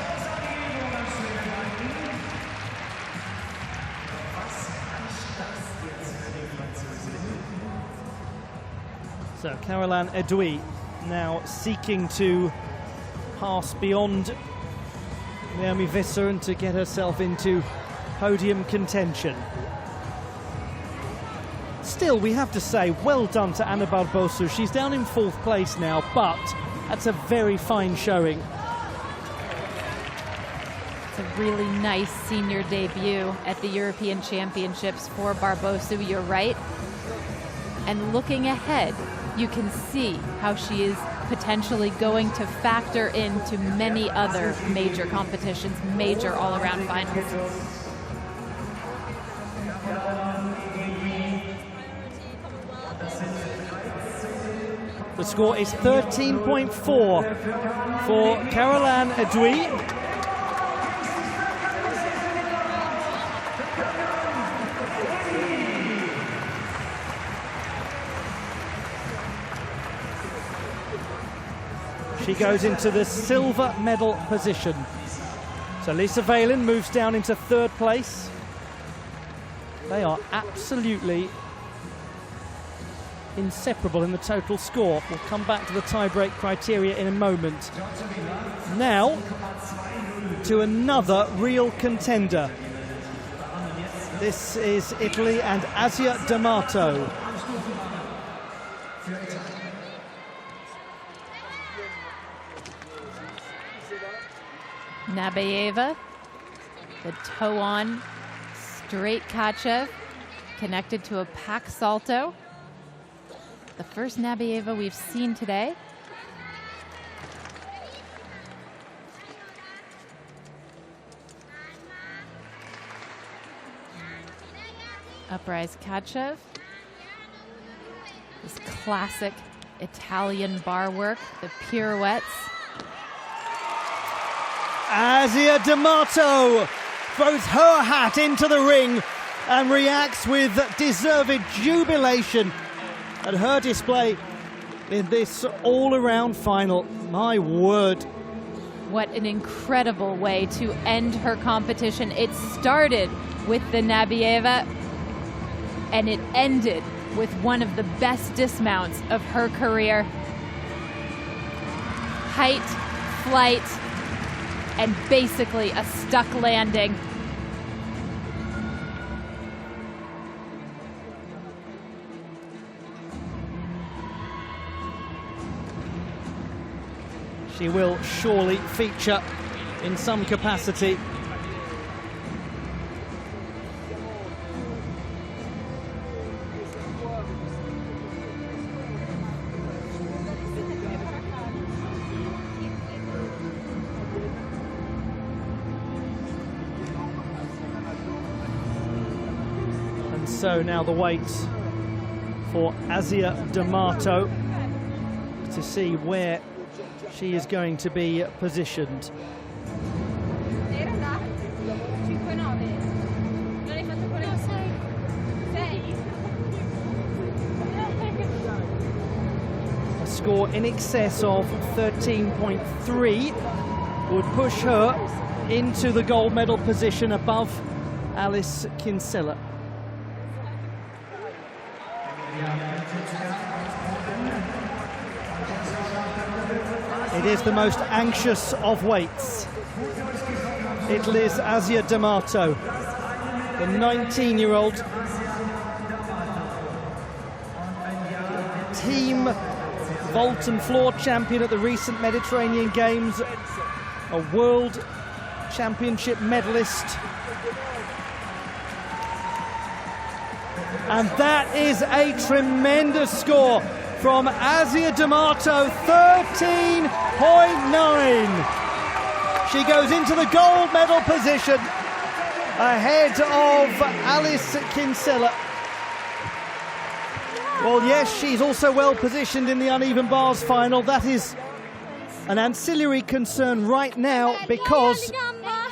So Caroline Itay now seeking to pass beyond Naomi Visser and to get herself into podium contention. Still, we have to say, well done to Anna Barbosu. She's down in 4th place now, but that's a very fine showing. It's a really nice senior debut at the European Championships for Barbosu, you're right. And looking ahead, you can see how she is potentially going to factor into many other major competitions, major all-around finals. The score is 13.4 for Caroline Itay. She goes into the silver medal position. So Lisa Valen moves down into 3rd place. They are absolutely inseparable in the total score. We'll come back to the tie-break criteria in a moment. Now, to another real contender. This is Italy and Asia D'Amato. Nabayeva, the toe-on, straight Kachev, connected to a pack salto. The first Nabayeva we've seen today. Uprise Kachev. This classic Italian bar work, the pirouettes. Asia D'Amato throws her hat into the ring and reacts with deserved jubilation at her display in this all-around final. My word. What an incredible way to end her competition. It started with the Nabayeva and it ended with one of the best dismounts of her career. Height, flight, and basically a stuck landing. She will surely feature in some capacity. And so now the wait for Asia D'Amato to see where she is going to be positioned. A score in excess of 13.3 would push her into the gold medal position above Alice Kinsella. It is the most anxious of weights. Italy's Asia D'Amato, the 19-year-old team vault and floor champion at the recent Mediterranean Games, a world championship medalist. And that is a tremendous score from Asia D'Amato, 13.9. She goes into the gold medal position ahead of Alice Kinsella. Well, yes, she's also well positioned in the uneven bars final. That is an ancillary concern right now because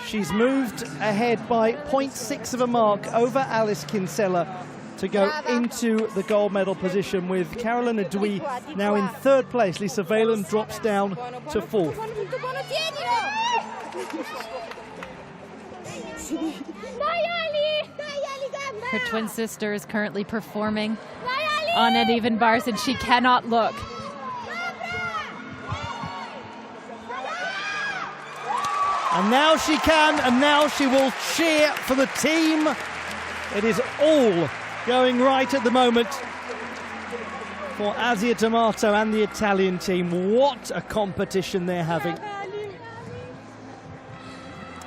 she's moved ahead by 0.6 of a mark over Alice Kinsella to go into the gold medal position, with Carolina Dui now in third place. Lisa Valen drops down to fourth. Her twin sister is currently performing on uneven bars, and she cannot look. And now she can, and now she will cheer for the team. It is all going right at the moment for Asia D'Amato and the Italian team. What a competition they're having.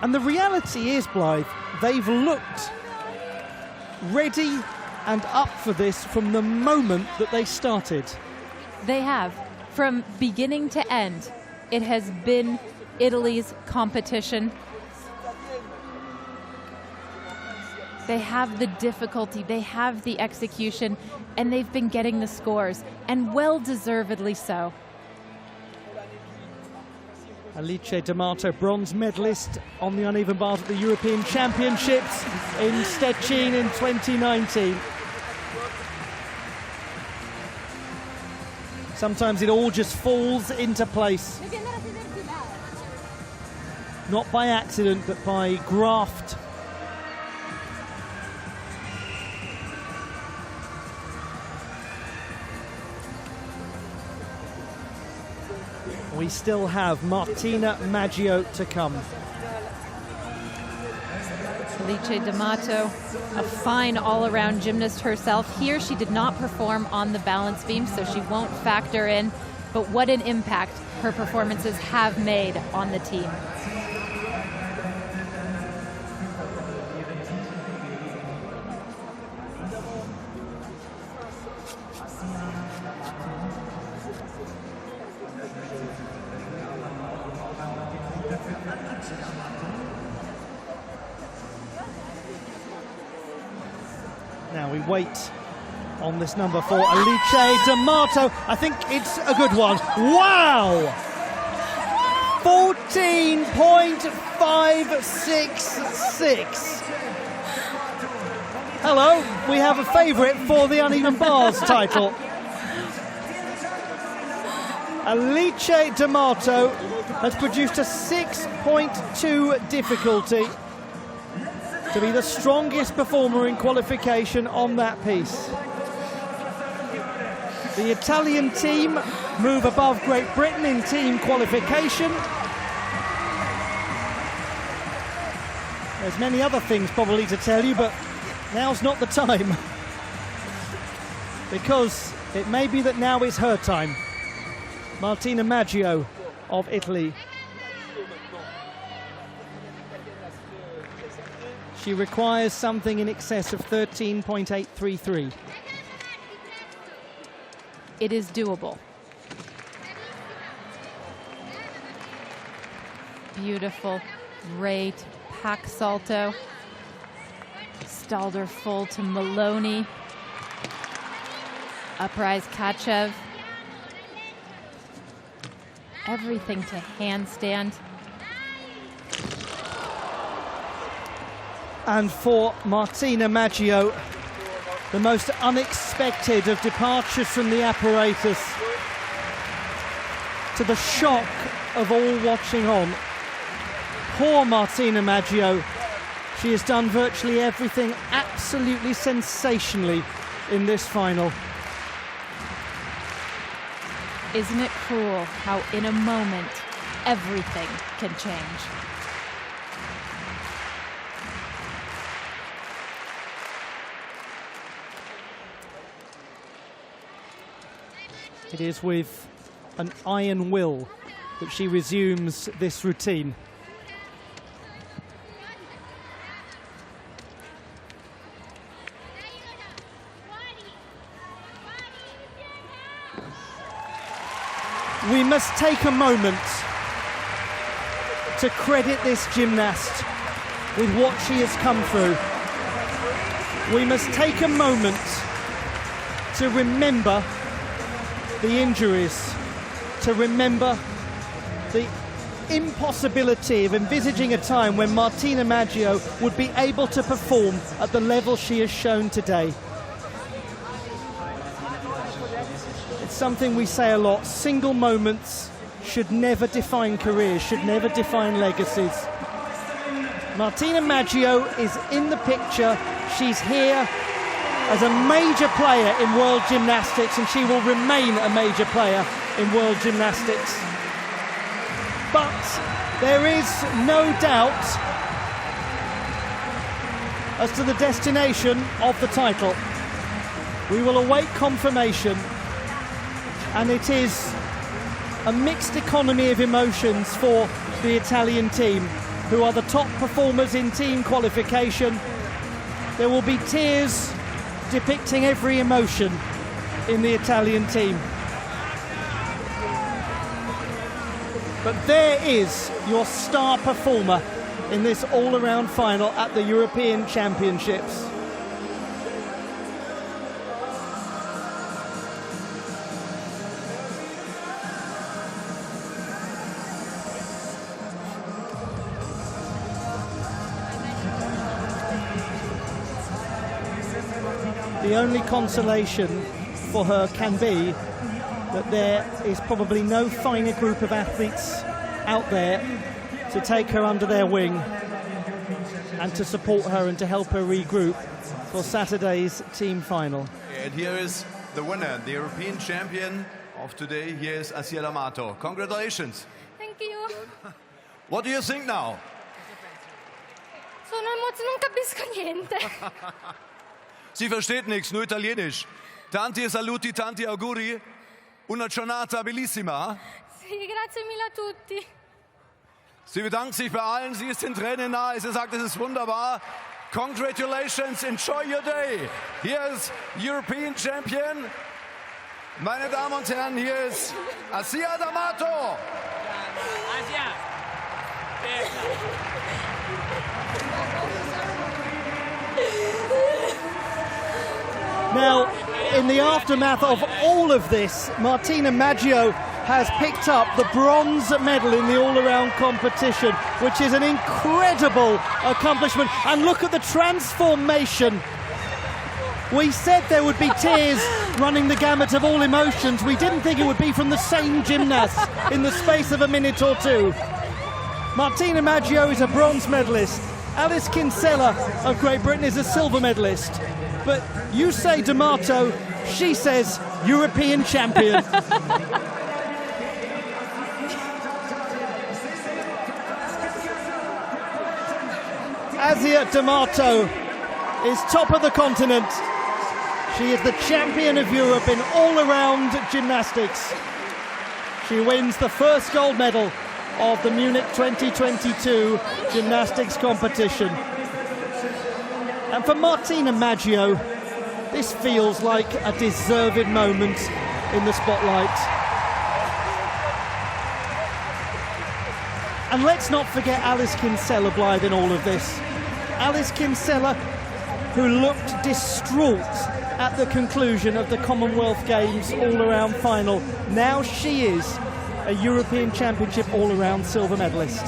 And the reality is, Blythe, they've looked ready and up for this from the moment that they started. They have. From beginning to end, it has been Italy's competition. They have the difficulty, they have the execution, and they've been getting the scores, and well-deservedly so. Alice D'Amato, bronze medalist on the uneven bars at the European Championships in Szczecin in 2019. Sometimes it all just falls into place. Not by accident, but by graft. We still have Martina Maggio to come. Alice D'Amato, a fine all-around gymnast herself. Here she did not perform on the balance beam, so she won't factor in, but what an impact her performances have made on the team. Now we wait on this number for Alice D'Amato. I think it's a good one. Wow! 14.566. Hello, we have a favourite for the uneven bars title. Alice D'Amato has produced a 6.2 difficulty to be the strongest performer in qualification on that piece. The Italian team move above Great Britain in team qualification. There's many other things probably to tell you, but now's not the time. Because it may be that now is her time. Martina Maggio of Italy. She requires something in excess of 13.833. It is doable. Beautiful, great pack salto. Stalder full to Maloney. Uprise Kachev. Everything to handstand. And for Martina Maggio, the most unexpected of departures from the apparatus, to the shock of all watching on. Poor Martina Maggio. She has done virtually everything absolutely sensationally in this final. Isn't it cruel how in a moment everything can change? It is with an iron will that she resumes this routine. We must take a moment to credit this gymnast with what she has come through. We must take a moment to remember the injuries, to remember the impossibility of envisaging a time when Martina Maggio would be able to perform at the level she has shown today. It's something we say a lot. Single moments should never define careers, should never define legacies. Martina Maggio is in the picture. She's here as a major player in world gymnastics, and she will remain a major player in world gymnastics. But there is no doubt as to the destination of the title. We will await confirmation, and it is a mixed economy of emotions for the Italian team, who are the top performers in team qualification. There will be tears depicting every emotion in the Italian team. But there is your star performer in this all-around final at the European Championships. The only consolation for her can be that there is probably no finer group of athletes out there to take her under their wing and to support her and to help her regroup for Saturday's team final. And here is the winner, the European champion of today. Here is Asia D'Amato. Congratulations. Thank you. What do you think now? Sono emozionata, non capisco niente. Sie versteht nichts, nur Italienisch. Tanti saluti, tanti auguri. Una giornata bellissima. Sì, grazie mille a tutti. Sie bedankt sich bei allen, sie ist den Tränen nahe. Sie sagt, es ist wunderbar. Congratulations, enjoy your day. Hier ist European Champion. Meine Damen und Herren, hier ist Asia D'Amato. Asia. Now, in the aftermath of all of this, Martina Maggio has picked up the bronze medal in the all-around competition, which is an incredible accomplishment. And look at the transformation. We said there would be tears running the gamut of all emotions. We didn't think it would be from the same gymnast in the space of a minute or two. Martina Maggio is a bronze medalist. Alice Kinsella of Great Britain is a silver medalist. But you say D'Amato, she says European champion. Asia D'Amato is top of the continent. She is the champion of Europe in all-around gymnastics. She wins the first gold medal of the Munich 2022 gymnastics competition. And for Martina Maggio, this feels like a deserved moment in the spotlight. And let's not forget Alice Kinsella Blythe in all of this. Alice Kinsella, who looked distraught at the conclusion of the Commonwealth Games all-around final. Now she is a European Championship all-around silver medalist.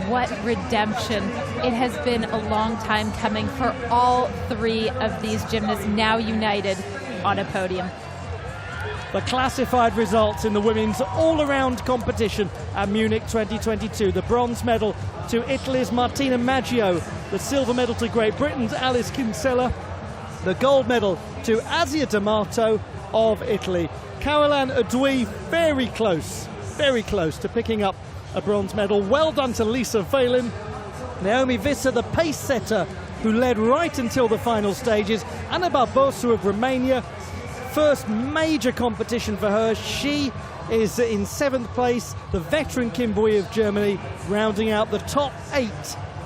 What redemption. It has been a long time coming for all three of these gymnasts now united on a podium. The classified results in the women's all-around competition at Munich 2022. The bronze medal to Italy's Martina Maggio, the silver medal to Great Britain's Alice Kinsella, the gold medal to Asia D'Amato of Italy. Caroline Audouy very close to picking up a bronze medal. Well done to Lisa Valen. Naomi Visser, the pace setter, who led right until the final stages. Anna Barbosu of Romania, first major competition for her. She is in 7th place. The veteran Kim Bui of Germany rounding out the top 8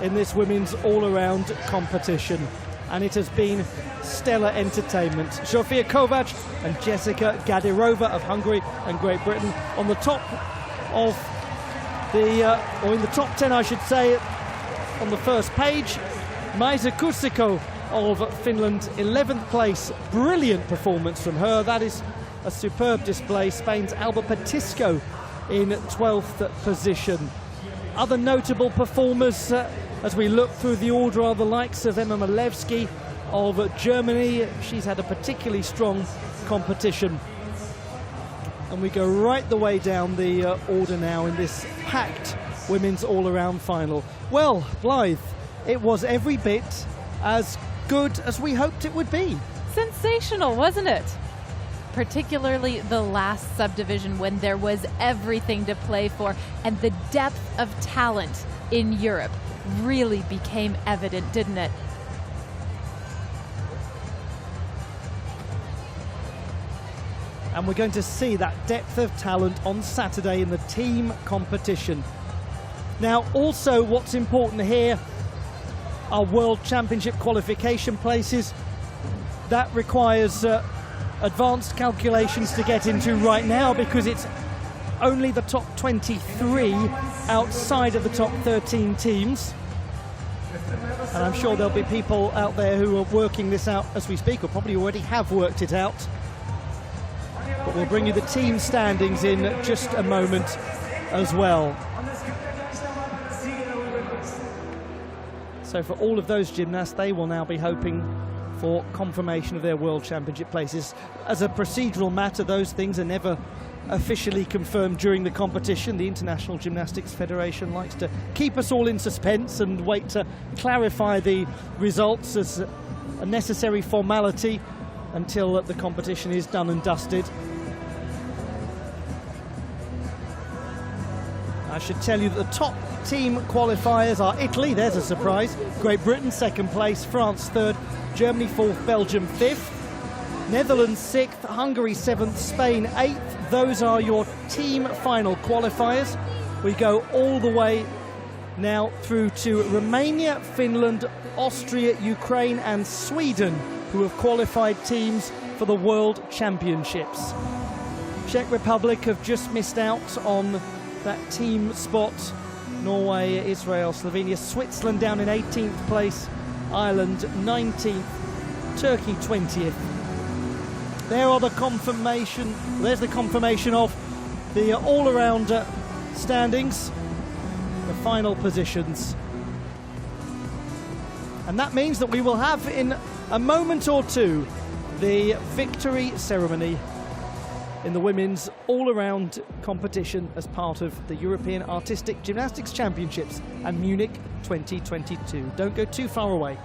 in this women's all-around competition. And it has been stellar entertainment. Zsofia Kovac and Jessica Gadirova of Hungary and Great Britain on the top of or in the top 10, I should say, on the first page. Maisa Kusiko of Finland, 11th place. Brilliant performance from her. That is a superb display. Spain's Alba Petisco in 12th position. Other notable performers as we look through the order are the likes of Emma Malewski of Germany. She's had a particularly strong competition. And we go right the way down the order now in this packed women's all-around final. Well, Blythe, it was every bit as good as we hoped it would be. Sensational, wasn't it? Particularly the last subdivision when there was everything to play for, and the depth of talent in Europe really became evident, didn't it? And we're going to see that depth of talent on Saturday in the team competition. Now, also what's important here are World Championship qualification places. That requires advanced calculations to get into right now, because it's only the top 23 outside of the top 13 teams. And I'm sure there'll be people out there who are working this out as we speak, or probably already have worked it out. But we'll bring you the team standings in just a moment as well. So for all of those gymnasts, they will now be hoping for confirmation of their World Championship places. As a procedural matter, those things are never officially confirmed during the competition. The International Gymnastics Federation likes to keep us all in suspense and wait to clarify the results as a necessary formality until the competition is done and dusted. I should tell you that the top team qualifiers are Italy, there's a surprise, Great Britain 2nd place, France 3rd, Germany 4th, Belgium 5th, Netherlands 6th, Hungary 7th, Spain 8th. Those are your team final qualifiers. We go all the way now through to Romania, Finland, Austria, Ukraine and Sweden, who have qualified teams for the World Championships. Czech Republic have just missed out on that team spot. Norway, Israel, Slovenia, Switzerland down in 18th place, Ireland 19th, Turkey 20th. There's the confirmation of the all-around standings, the final positions. And that means that we will have in a moment or two the victory ceremony in the women's all-around competition as part of the European Artistic Gymnastics Championships and Munich 2022. Don't go too far away.